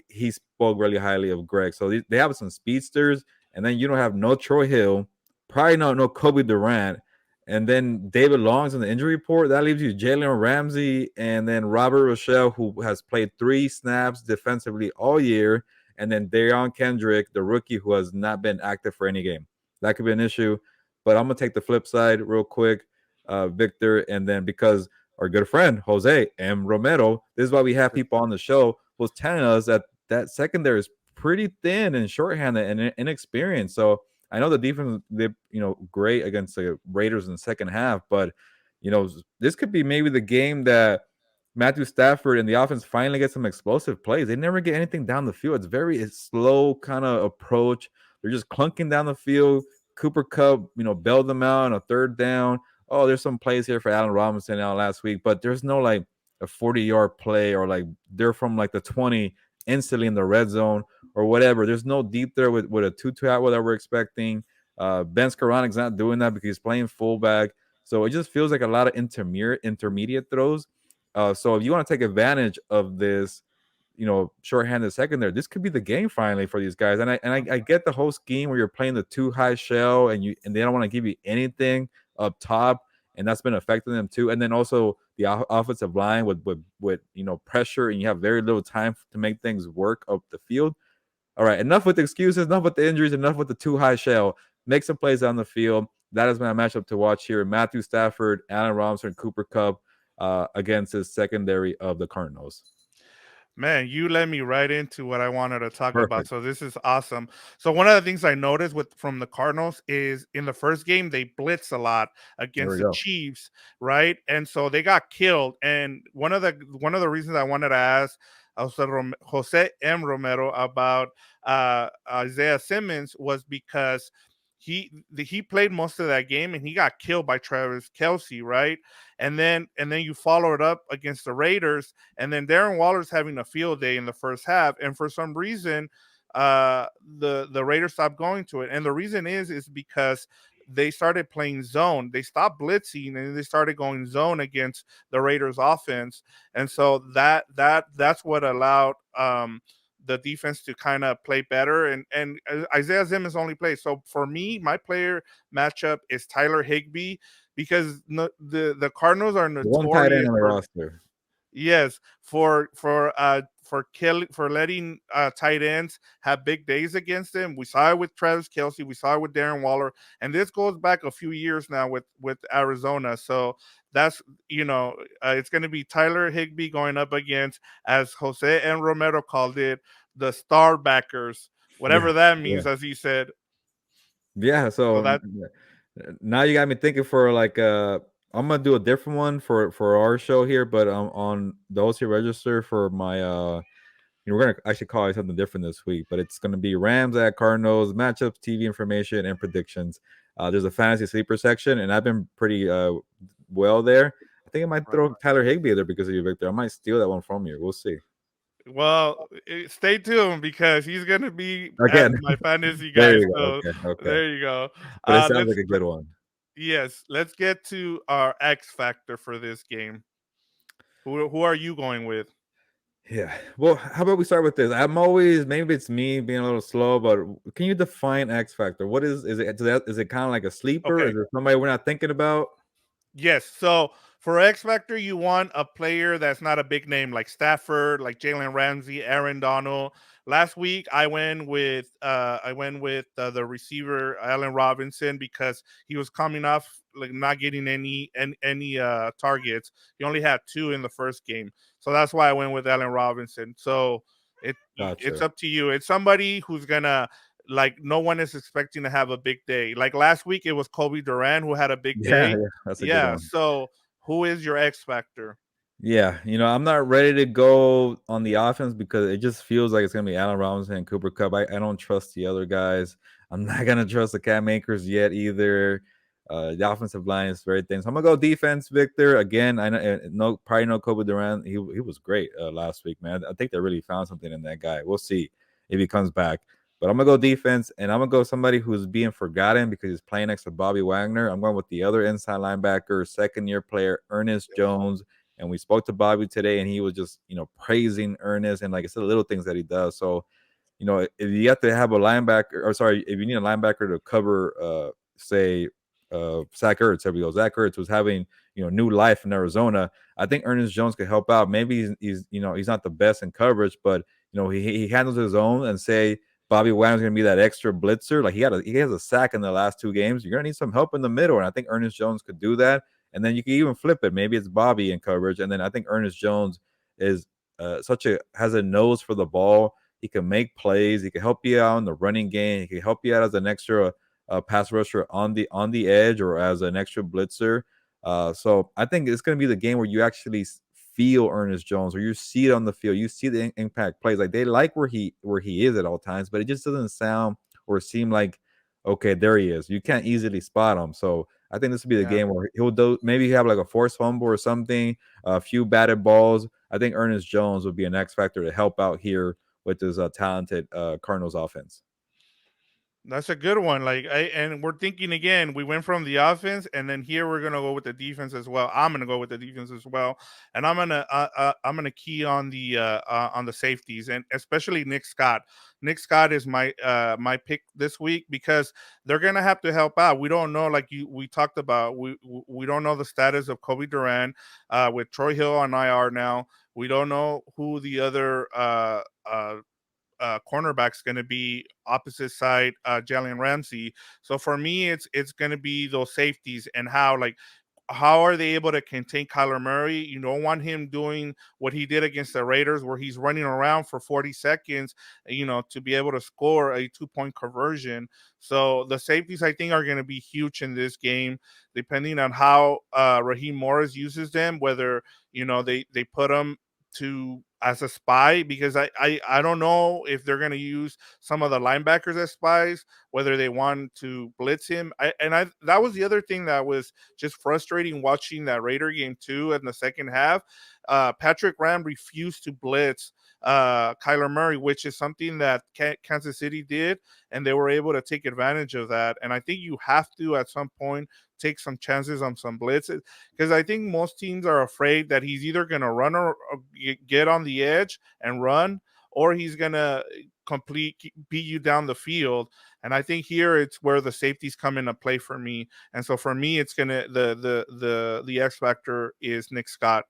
he spoke really highly of Greg. So they have some speedsters, and then you don't have no Troy Hill, probably no Kobe Durant, and then David Long's in the injury report. That leaves you Jalen Ramsey and then Robert Rochelle, who has played 3 snaps defensively all year, and then Deion Kendrick, the rookie, who has not been active for any game. That could be an issue. But I'm going to take the flip side real quick, Victor, and then because our good friend, Jose M. Romero, this is why we have people on the show, was telling us that secondary is pretty thin and shorthanded and inexperienced. So I know the defense did, great against the Raiders in the second half, but this could be maybe the game that Matthew Stafford and the offense finally get some explosive plays. They never get anything down the field. It's very slow kind of approach. They're just clunking down the field. Cooper Kupp, bailed them out on a third down. Oh, there's some plays here for Allen Robinson out last week, but there's no like a 40-yard play or like they're from like the 20 instantly in the red zone or whatever. There's no deep there with a Tutu Atwell that we're expecting. Ben Skoronek's not doing that because he's playing fullback. So it just feels like a lot of intermediate throws. So if you want to take advantage of this, shorthanded secondary, this could be the game finally for these guys. And I get the whole scheme where you're playing the too high shell and they don't want to give you anything up top, and that's been affecting them too. And then also the offensive line with pressure, and you have very little time to make things work up the field. All right, enough with the excuses, enough with the injuries, enough with the too high shell. Make some plays on the field. That is my matchup to watch here. Matthew Stafford, Allen Robinson, Cooper Kupp against his secondary of the Cardinals. Man, you led me right into what I wanted to talk about. Perfect. So this is awesome. So one of the things I noticed from the Cardinals is in the first game they blitz a lot There against we the go. Chiefs, right? And so they got killed. And one of the reasons I wanted to ask Jose M. Romero about Isaiah Simmons was because he played most of that game and he got killed by Travis Kelce, right? And then you follow it up against the Raiders, and then Darren Waller's having a field day in the first half, and for some reason, the Raiders stopped going to it, and the reason is because they started playing zone. They stopped blitzing and they started going zone against the Raiders offense, and so that's what allowed the defense to kind of play better. And Isaiah Simmons only plays. So for me, my player matchup is Tyler Higbee because the Cardinals are One tight end notorious on the for roster. yes for letting tight ends have big days against them. We saw it with Travis Kelce, we saw it with Darren Waller, and this goes back a few years now with Arizona. So that's it's going to be Tyler Higbee going up against, as Jose and Romero called it, the star backers, Yeah, whatever that yeah, means, as he said. yeah. So So that now you got me thinking for like I'm gonna do a different one for our show here, but on those who register for my we're gonna actually call it something different this week, but it's gonna be Rams at Cardinals matchups, TV information, and predictions. There's a fantasy sleeper section, and I've been pretty well there. I think I might throw Tyler Higbee there because of you, Victor. I might steal that one from you. We'll see. well, stay tuned because he's going to be at Again, my fantasy there guys. you go. So Okay, okay. there you go. But it sounds Let's like a good one. Yes, let's get to our X factor for this game. Who are you going with? Yeah. Well, how about we start with this? I'm always, maybe it's me being a little slow, but can you define X Factor? What is it? Is it kind of like a sleeper? Okay. Is it somebody we're not thinking about? Yes. So for X Factor, you want a player that's not a big name like Stafford, like Jalen Ramsey, Aaron Donald. Last week, I went with the receiver Allen Robinson because he was coming off like not getting any targets. He only had 2 in the first game, so that's why I went with Allen Robinson. So it's Gotcha. up to you. It's somebody who's gonna, like, no one is expecting to have a big day. Like last week, it was Kobe Durant who had a big Yeah, day. yeah, that's a good Yeah. one. So who is your X factor? Yeah, I'm not ready to go on the offense because it just feels like it's gonna be Allen Robinson and Cooper Kupp. I don't trust the other guys. I'm not gonna trust the Cam Akers yet either. The offensive line is very thin. So I'm gonna go defense, Victor. Again, I know probably know Kobe Durant. He was great last week, man. I think they really found something in that guy. We'll see if he comes back. But I'm gonna go defense, and I'm gonna go somebody who's being forgotten because he's playing next to Bobby Wagner. I'm going with the other inside linebacker, second-year player, Ernest Jones. And we spoke to Bobby today, and he was just, praising Ernest and, like I said, the little things that he does. So, if you have to have a linebacker, or sorry, if you need a linebacker to cover, say, Zach Ertz, there we go. Zach Ertz was having, new life in Arizona. I think Ernest Jones could help out. Maybe he's not the best in coverage, but he handles his own. And say Bobby Wagner's gonna be that extra blitzer. Like he has a sack in the last 2 games. You're gonna need some help in the middle, and I think Ernest Jones could do that. And then you can even flip it. Maybe it's Bobby in coverage, and then I think Ernest Jones is has a nose for the ball. He can make plays. He can help you out in the running game. He can help you out as an extra pass rusher on the edge or as an extra blitzer. So I think it's going to be the game where you actually feel Ernest Jones, or you see it on the field. You see the impact plays. Like they like where he is at all times, but it just doesn't sound or seem like, okay, there he is. You can't easily spot him. So I think this will be the game where he'll do, maybe have like a forced fumble or something, a few batted balls. I think Ernest Jones will be an X factor to help out here with this talented Cardinals offense. That's a good one. And we're thinking again, we went from the offense, and then here we're gonna go with the defense as well. I'm gonna go with the defense as well, and I'm gonna key on the safeties, and especially Nick Scott. Nick Scott is my pick this week because they're gonna have to help out. We don't know, we talked about, we don't know the status of Kobe Durant with Troy Hill on IR now. We don't know who the other cornerback's going to be opposite side, Jalen Ramsey. So for me, it's going to be those safeties and how are they able to contain Kyler Murray? You don't want him doing what he did against the Raiders, where he's running around for 40 seconds, to be able to score a 2-point conversion. So the safeties, I think, are going to be huge in this game, depending on how Raheem Morris uses them, whether, they put them as a spy, because I don't know if they're going to use some of the linebackers as spies, whether they want to blitz him. That was the other thing that was just frustrating watching that Raider game too in the second half. Patrick Graham refused to blitz Kyler Murray, which is something that Kansas City did, and they were able to take advantage of that. And I think you have to, at some point, take some chances on some blitzes, because I think most teams are afraid that he's either going to run or get on the edge and run, or he's going to beat you down the field. And I think here it's where the safeties come into play for me. And so for me, it's gonna the X factor is Nick Scott.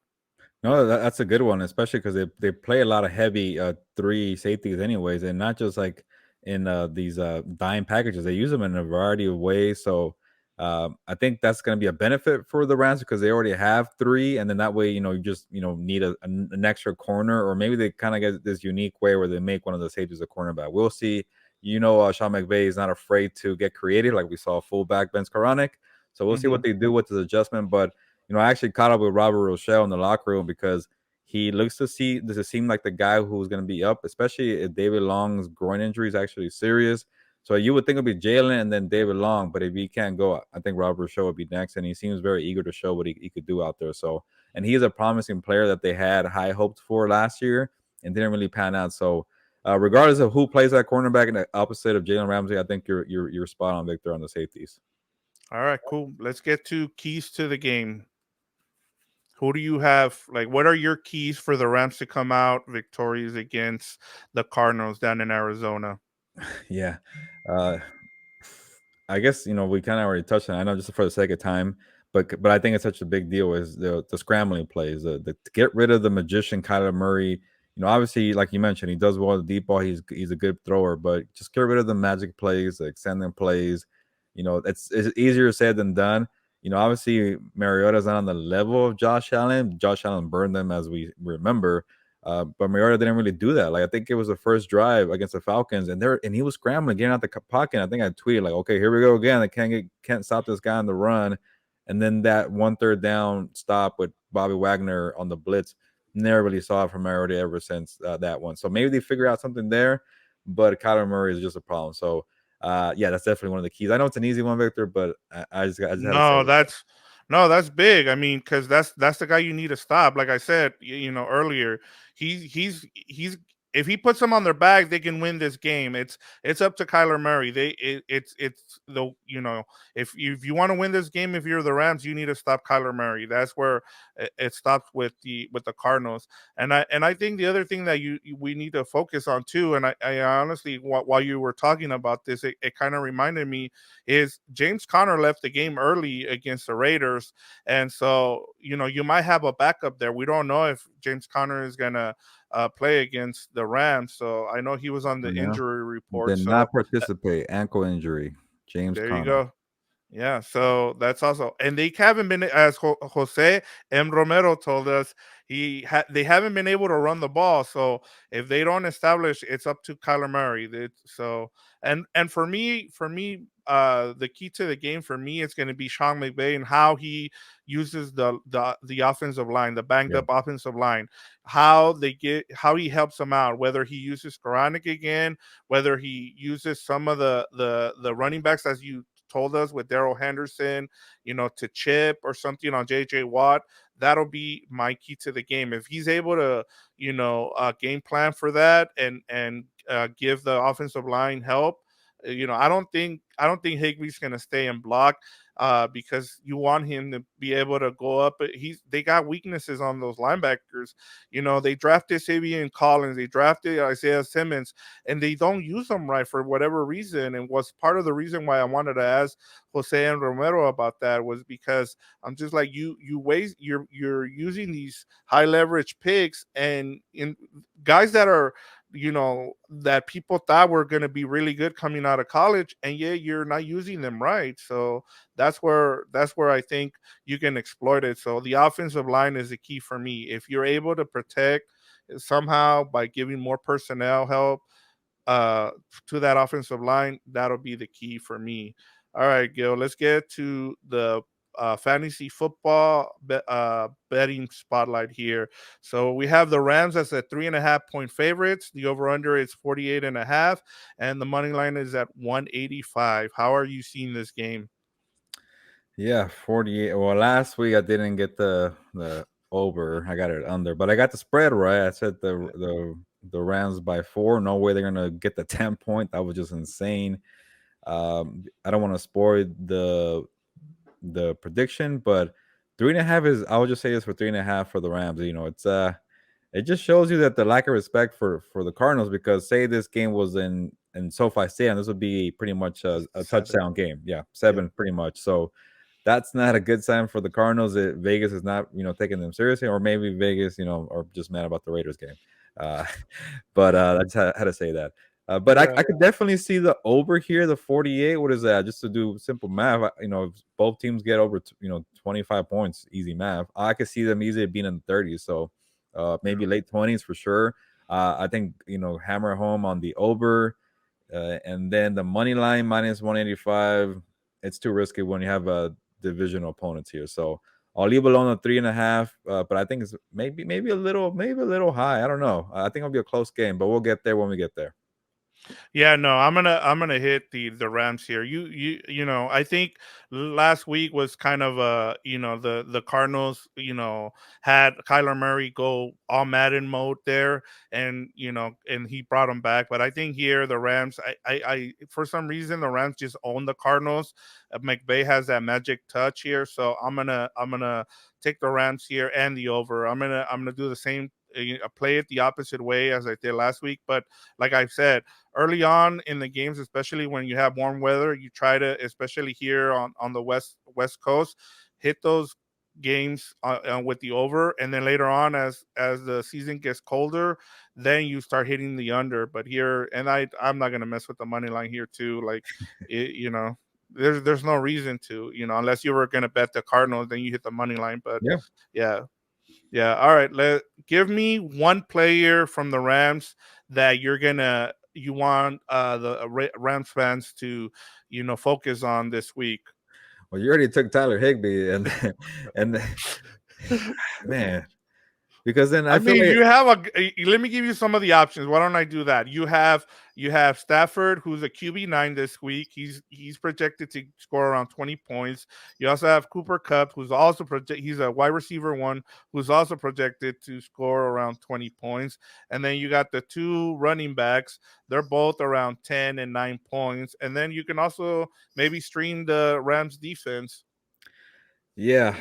No, that's a good one, especially because they play a lot of heavy 3 safeties anyways, and not just like in these dime packages. They use them in a variety of ways. So I think that's going to be a benefit for the Rams because they already have 3, and then that way, you just need an extra corner, or maybe they kind of get this unique way where they make one of the safeties a cornerback. We'll see. Sean McVay is not afraid to get creative, like we saw fullback Ben Skoranek. So we'll see what they do with this adjustment, but. I actually caught up with Robert Rochelle in the locker room because he looks to seem like the guy who's going to be up, especially if David Long's groin injury is actually serious. So you would think it would be Jalen and then David Long, but if he can't go, I think Robert Rochelle would be next, and he seems very eager to show what he could do out there. So, and he's a promising player that they had high hopes for last year and didn't really pan out. So, regardless of who plays that cornerback in the opposite of Jalen Ramsey, I think you're spot on, Victor, on the safeties. All right, cool. Let's get to keys to the game. Who do you have? What are your keys for the Rams to come out victorious against the Cardinals down in Arizona? Yeah. I guess, we kind of already touched on it. I know just for the sake of time, but I think it's such a big deal is the scrambling plays, to get rid of the magician Kyler Murray. Obviously, like you mentioned, he does well with the deep ball. He's a good thrower, but just get rid of the magic plays, the extending plays. It's easier said than done. Obviously Mariota's not on the level of Josh Allen. Josh Allen burned them, as we remember. But Mariota didn't really do that. I think it was the first drive against the Falcons, and he was scrambling, getting out the pocket. I think I tweeted okay, here we go again. I can't stop this guy on the run. And then that 1 3rd down stop with Bobby Wagner on the blitz, never really saw it from Mariota ever since that one. So maybe they figure out something there, but Kyler Murray is just a problem. So yeah, that's definitely one of the keys. I know it's an easy one, Victor, but I just had to say that's big. I mean, because that's the guy you need to stop. Like I said, earlier, he's if he puts them on their back, they can win this game. It's up to Kyler Murray. It's the if you want to win this game, if you're the Rams, you need to stop Kyler Murray. That's where it stops with the Cardinals. And I think the other thing that we need to focus on too, and I honestly, while you were talking about this, it kind of reminded me is James Conner left the game early against the Raiders, and so you might have a backup there. We don't know if James Conner is gonna play against the Rams. So I know he was on the injury report. Did not participate. Ankle injury. James there Conner. you go. Yeah, so that's also, and they haven't been, as Jose M. Romero told us, they haven't been able to run the ball. So if they don't establish, it's up to Kyler Murray. So and the key to the game for me is going to be Sean McVay and how he uses the offensive line, the banged Yeah. up offensive line, how he helps them out, whether he uses Koranic again, whether he uses some of the running backs as you told us with Daryl Henderson, to chip or something on JJ Watt. That'll be my key to the game. If he's able to, game plan for that and give the offensive line help, I don't think Higbee's going to stay and block. Because you want him to be able to go up. But they got weaknesses on those linebackers. They drafted Savion Collins, they drafted Isaiah Simmons, and they don't use them right for whatever reason. And was part of the reason why I wanted to ask Jose and Romero about that was because I'm just like you're using these high leverage picks and in guys that are that people thought were going to be really good coming out of college, and yeah, you're not using them right. So that's where I think you can exploit it. So the offensive line is the key for me. If you're able to protect somehow by giving more personnel help uh to that offensive line, that'll be the key for me. All right, Gil, let's get to the fantasy football betting spotlight here. So we have the Rams as a 3.5 point favorites. The over under is 48.5, and the money line is at 185. How are you seeing this game? Yeah, 48. Well, last week I didn't get the over. I got it under, but I got the spread right. I said the Rams by 4. No way they're gonna get the 10 point. That was just insane. I don't want to spoil the prediction, but 3.5 is. I would just say this for 3.5 for the Rams. It just shows you that the lack of respect for the Cardinals, because say this game was in SoFi Stadium, this would be pretty much a Seven. touchdown game. Yeah, Yeah. 7 pretty much. So that's not a good sign for the Cardinals. Vegas is not taking them seriously, or maybe Vegas are just mad about the Raiders game. Uh, but I just had to say that. But I, Yeah. I could definitely see the over here, the 48. What is that? Just to do simple math, if both teams get over 25 points, easy math, I could see them easily being in the 30s. So maybe late 20s for sure. I think hammer home on the over, and then the money line minus 185. It's too risky when you have divisional opponents here. So I'll leave alone the 3.5. But I think it's maybe a little high. I don't know. I think it'll be a close game, but we'll get there when we get there. Yeah, no, I'm gonna hit the Rams here. I think last week was kind of the Cardinals had Kyler Murray go all Madden mode there, and he brought him back. But I think here the Rams, I for some reason the Rams just own the Cardinals. McVay has that magic touch here, so I'm gonna take the Rams here and the over. I'm gonna do the same. Play it the opposite way as I did last week, but like I said, early on in the games, especially when you have warm weather, you try to, especially here on the west coast, hit those games with the over, and then later on, as the season gets colder, then you start hitting the under. But here, and I'm not gonna mess with the money line here too. Like, there's no reason to, unless you were gonna bet the Cardinals, then you hit the money line. But Yeah. yeah, yeah. All right. Give me one player from the Rams that you want the Rams fans to focus on this week. Well, you already took Tyler Higbee, and and man, because then I I feel mean, like let me give you some of the options. Why don't I do that? You have Stafford, who's a QB9 this week. He's projected to score around 20 points. You also have Cooper Kupp, who's also he's a wide receiver one, who's also projected to score around 20 points. And then you got the two running backs. They're both around 10 and 9 points. And then you can also maybe stream the Rams defense. yeah.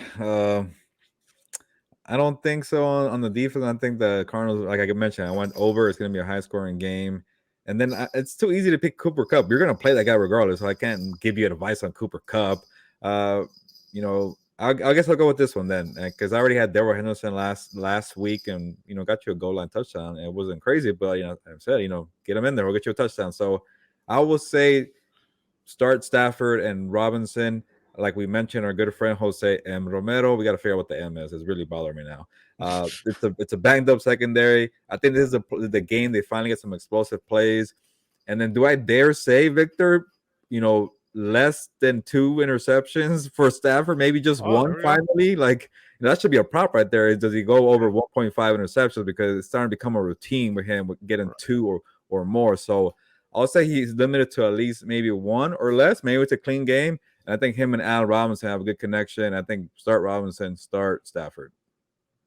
I don't think so on the defense. I think the Cardinals, like I mentioned, I went over. It's going to be a high scoring game. And then it's too easy to pick Cooper Kupp. You're going to play that guy regardless. So I can't give you advice on Cooper Kupp. I guess I'll go with this one then, because I already had Darrell Henderson last week, and got you a goal line touchdown. It wasn't crazy, but I said get him in there. We'll get you a touchdown. So I will say start Stafford and Robinson. like we mentioned, our good friend Jose M. Romero. We got to figure out what the M is. It's really bothering me now. It's a banged up secondary. I think this is the game they finally get some explosive plays. And then, do I dare say, Victor, less than 2 interceptions for Stafford? Maybe just Oh, one there we go. finally. Like, that should be a prop right there. Does he go over 1.5 interceptions? Because it's starting to become a routine with him with getting two or more. So I'll say he's limited to at least maybe one or less. Maybe it's a clean game. And I think him and Allen Robinson have a good connection. I think start Robinson, start Stafford.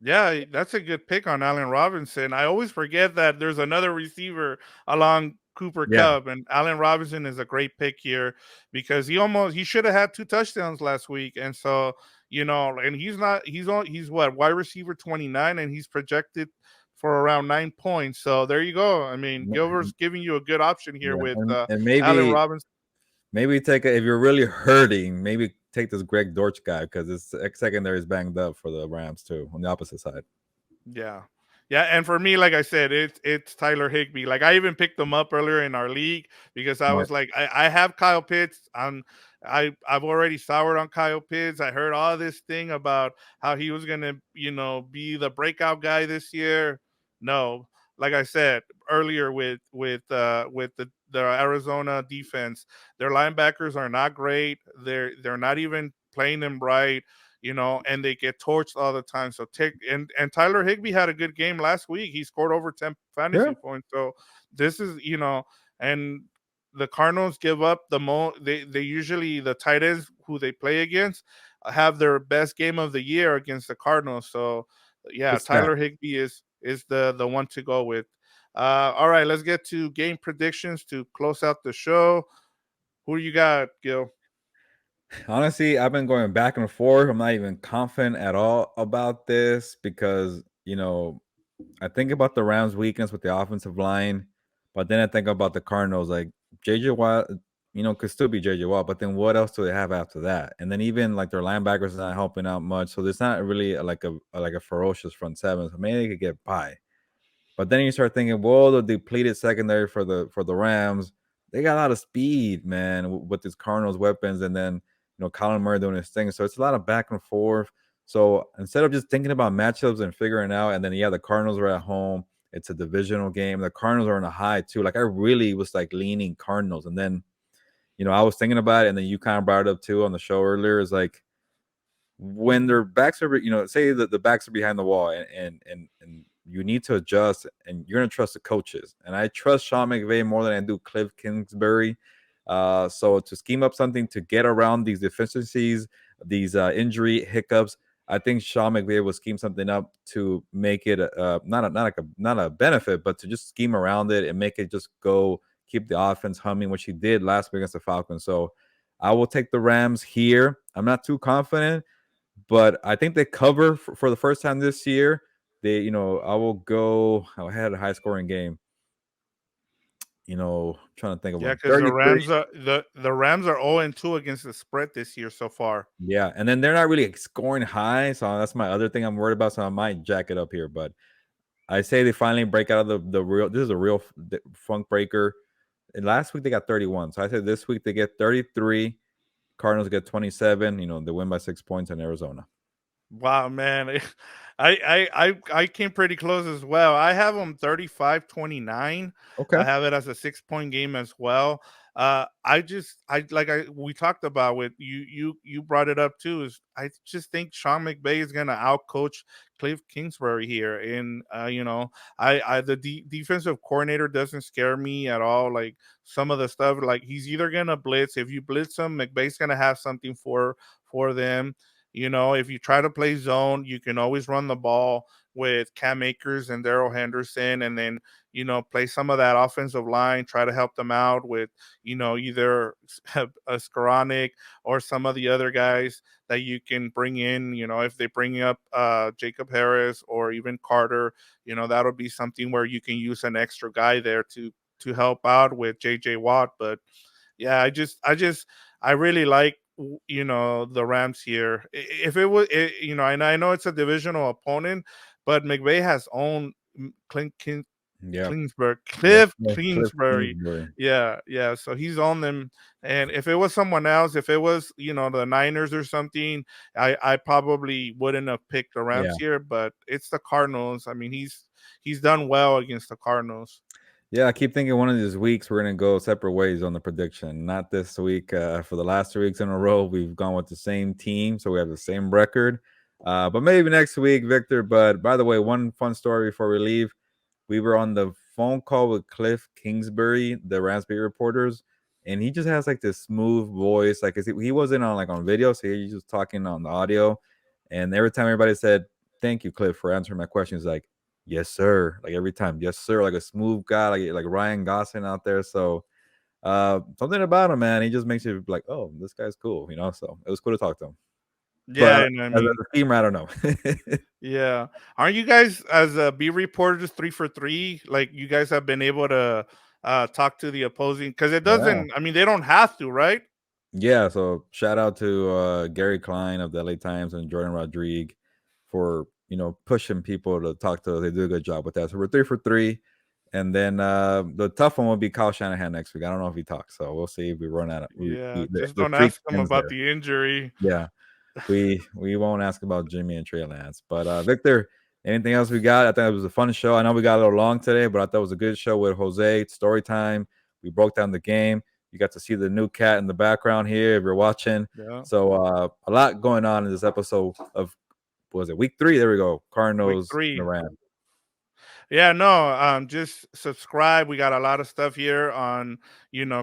Yeah, that's a good pick on Allen Robinson. I always forget that there's another receiver along Cooper Yeah, Kupp, and Allen Robinson is a great pick here because he should have had 2 touchdowns last week, and so and he's what, wide receiver 29, and he's projected for around 9 points. So there you go. I mean, Gilbert's giving you a good option here yeah, with and Allen maybe Robinson. if you're really hurting, maybe take this Greg Dortch guy because his secondary is banged up for the Rams too on the opposite side. Yeah. Yeah, and for me, like I said, it's Tyler Higbee. Like I even picked him up earlier in our league because I Smart. was like, I have Kyle Pitts. I've already soured on Kyle Pitts. I heard all this thing about how he was gonna, be the breakout guy this year. No, like I said earlier with the Arizona defense, their linebackers are not great. They're not even playing them right, and they get torched all the time. So and Tyler Higbee had a good game last week. He scored over 10 Yeah, fantasy points. So this is, and the Cardinals give up the they usually, the tight ends who they play against have their best game of the year against the Cardinals. So yeah, good stat. Tyler Higbee is the one to go with. All right, let's get to game predictions to close out the show. Who do you got, Gil? Honestly, I've been going back and forth. I'm not even confident at all about this because, I think about the Rams' weakness with the offensive line, but then I think about the Cardinals. Like JJ Watt, could still be JJ Watt, but then what else do they have after that? And then even like their linebackers are not helping out much, so there's not really like a ferocious front seven. So maybe they could get by. But then you start thinking, well, the depleted secondary for the Rams, they got a lot of speed, man, with these Cardinals weapons, and then Kyler doing his thing. So it's a lot of back and forth. So instead of just thinking about matchups and figuring out, and then the Cardinals are at home. It's a divisional game. The Cardinals are in a high too. Like I really was like leaning Cardinals, and then I was thinking about it, and then you kind of brought it up too on the show earlier. Is like when their backs are, say that the backs are behind the wall, and you need to adjust, and you're gonna trust the coaches. And I trust Sean McVay more than I do Cliff Kingsbury. So to scheme up something to get around these deficiencies, these injury hiccups, I think Sean McVay will scheme something up to make it not a benefit, but to just scheme around it and make it just go, keep the offense humming, which he did last week against the Falcons. So I will take the Rams here. I'm not too confident, but I think they cover for the first time this year. I will go. I had a high scoring game. Trying to think of Yeah, one. because 33. the Rams are 0-2 against the spread this year so far. Yeah, and then they're not really scoring high, so that's my other thing I'm worried about. So I might jack it up here, but I say they finally break out of the real. This is a real funk breaker. And last week they got 31, so I said this week they get 33. Cardinals get 27. They win by 6 points in Arizona. Wow, man. I came pretty close as well. I have them 35-29. Okay. I have it as a 6 point game as well. We talked about with you brought it up too, is I just think Sean McVay is gonna outcoach Cliff Kingsbury here. And the defensive coordinator doesn't scare me at all. Like some of the stuff, like he's either gonna blitz. If you blitz him, McVay's gonna have something for them. If you try to play zone, you can always run the ball with Cam Akers and Darrell Henderson, and then play some of that offensive line. Try to help them out with either a Skoranek or some of the other guys that you can bring in. If they bring up Jacob Harris or even Carter, that'll be something where you can use an extra guy there to help out with JJ Watt. But yeah, I really like the Rams here. If it was, and I know it's a divisional opponent, but McVay has owned Clint Yeah. Cliff Cliff Kingsbury. Kingsbury. Yeah. So he's on them. And if it was someone else, if it was, the Niners or something, I probably wouldn't have picked the Rams Yeah. here, but it's the Cardinals. I mean, he's done well against the Cardinals. Yeah, I keep thinking one of these weeks we're gonna go separate ways on the prediction. Not this week. For the last 2 weeks in a row, we've gone with the same team, so we have the same record. But maybe next week, Victor. But by the way, one fun story before we leave: we were on the phone call with Cliff Kingsbury, the Rams-Beat reporters, and he just has like this smooth voice. Like he wasn't on video, so he's just talking on the audio. And every time everybody said, "Thank you, Cliff, for answering my questions," like, yes, sir. Like every time, yes, sir. Like a smooth guy, like Ryan Gosling out there. So something about him, man. He just makes you like, oh, this guy's cool, So it was cool to talk to him. Yeah, But and I as mean, a teamer, I don't know. yeah. Aren't you guys as a B reporters 3 for 3? Like you guys have been able to talk to the opposing because it Yeah. doesn't. I mean, they don't have to, right? Yeah. So shout out to Gary Klein of the LA Times and Jordan Rodriguez for pushing people to talk to us. They do a good job with that. So we're 3 for 3. And then the tough one will be Kyle Shanahan next week. I don't know if he talks, so we'll see if we run out of Yeah. Just the don't streak ask them ends about there. the injury. Yeah. We won't ask about Jimmy and Trey Lance. But Victor, anything else we got? I think it was a fun show. I know we got a little long today, but I thought it was a good show with Jose. Story time. We broke down the game. You got to see the new cat in the background here if you're watching. Yeah. So a lot going on in this episode of was it week 3? There we go. Week Cardinals and 3. the Rams. Yeah, no, just subscribe. We got a lot of stuff here on,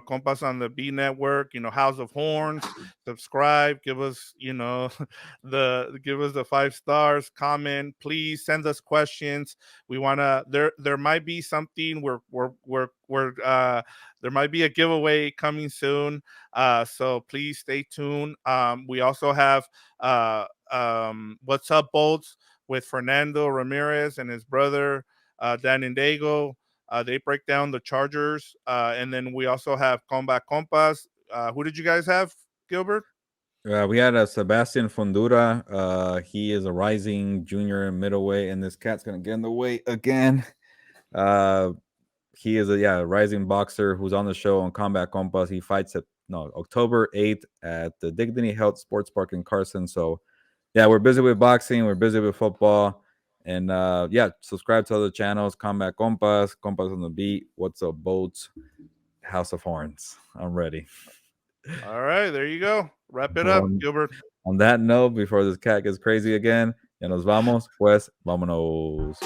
Compas on the B network, House of Horns. Subscribe, give us, give us the 5 stars, comment, please send us questions. We wanna there might be something there might be a giveaway coming soon. So please stay tuned. We also have What's Up Bolts with Fernando Ramirez and his brother Dan and Dago. They break down the Chargers. And then we also have Combat Compas. Who did you guys have, Gilbert? We had Sebastian Fundura. He is a rising junior middleweight, and this cat's gonna get in the way again. He is a rising boxer who's on the show on Combat Compass. He fights at October 8th at the Dignity Health Sports Park in Carson. So yeah, we're busy with boxing, we're busy with football, and subscribe to other channels: Combat Compass, Compass on the Beat, What's Up Boats, House of Horns. I'm ready. All right, there you go. Wrap it up, Gilbert. On that note, before this cat gets crazy again, ya nos vamos, pues vámonos.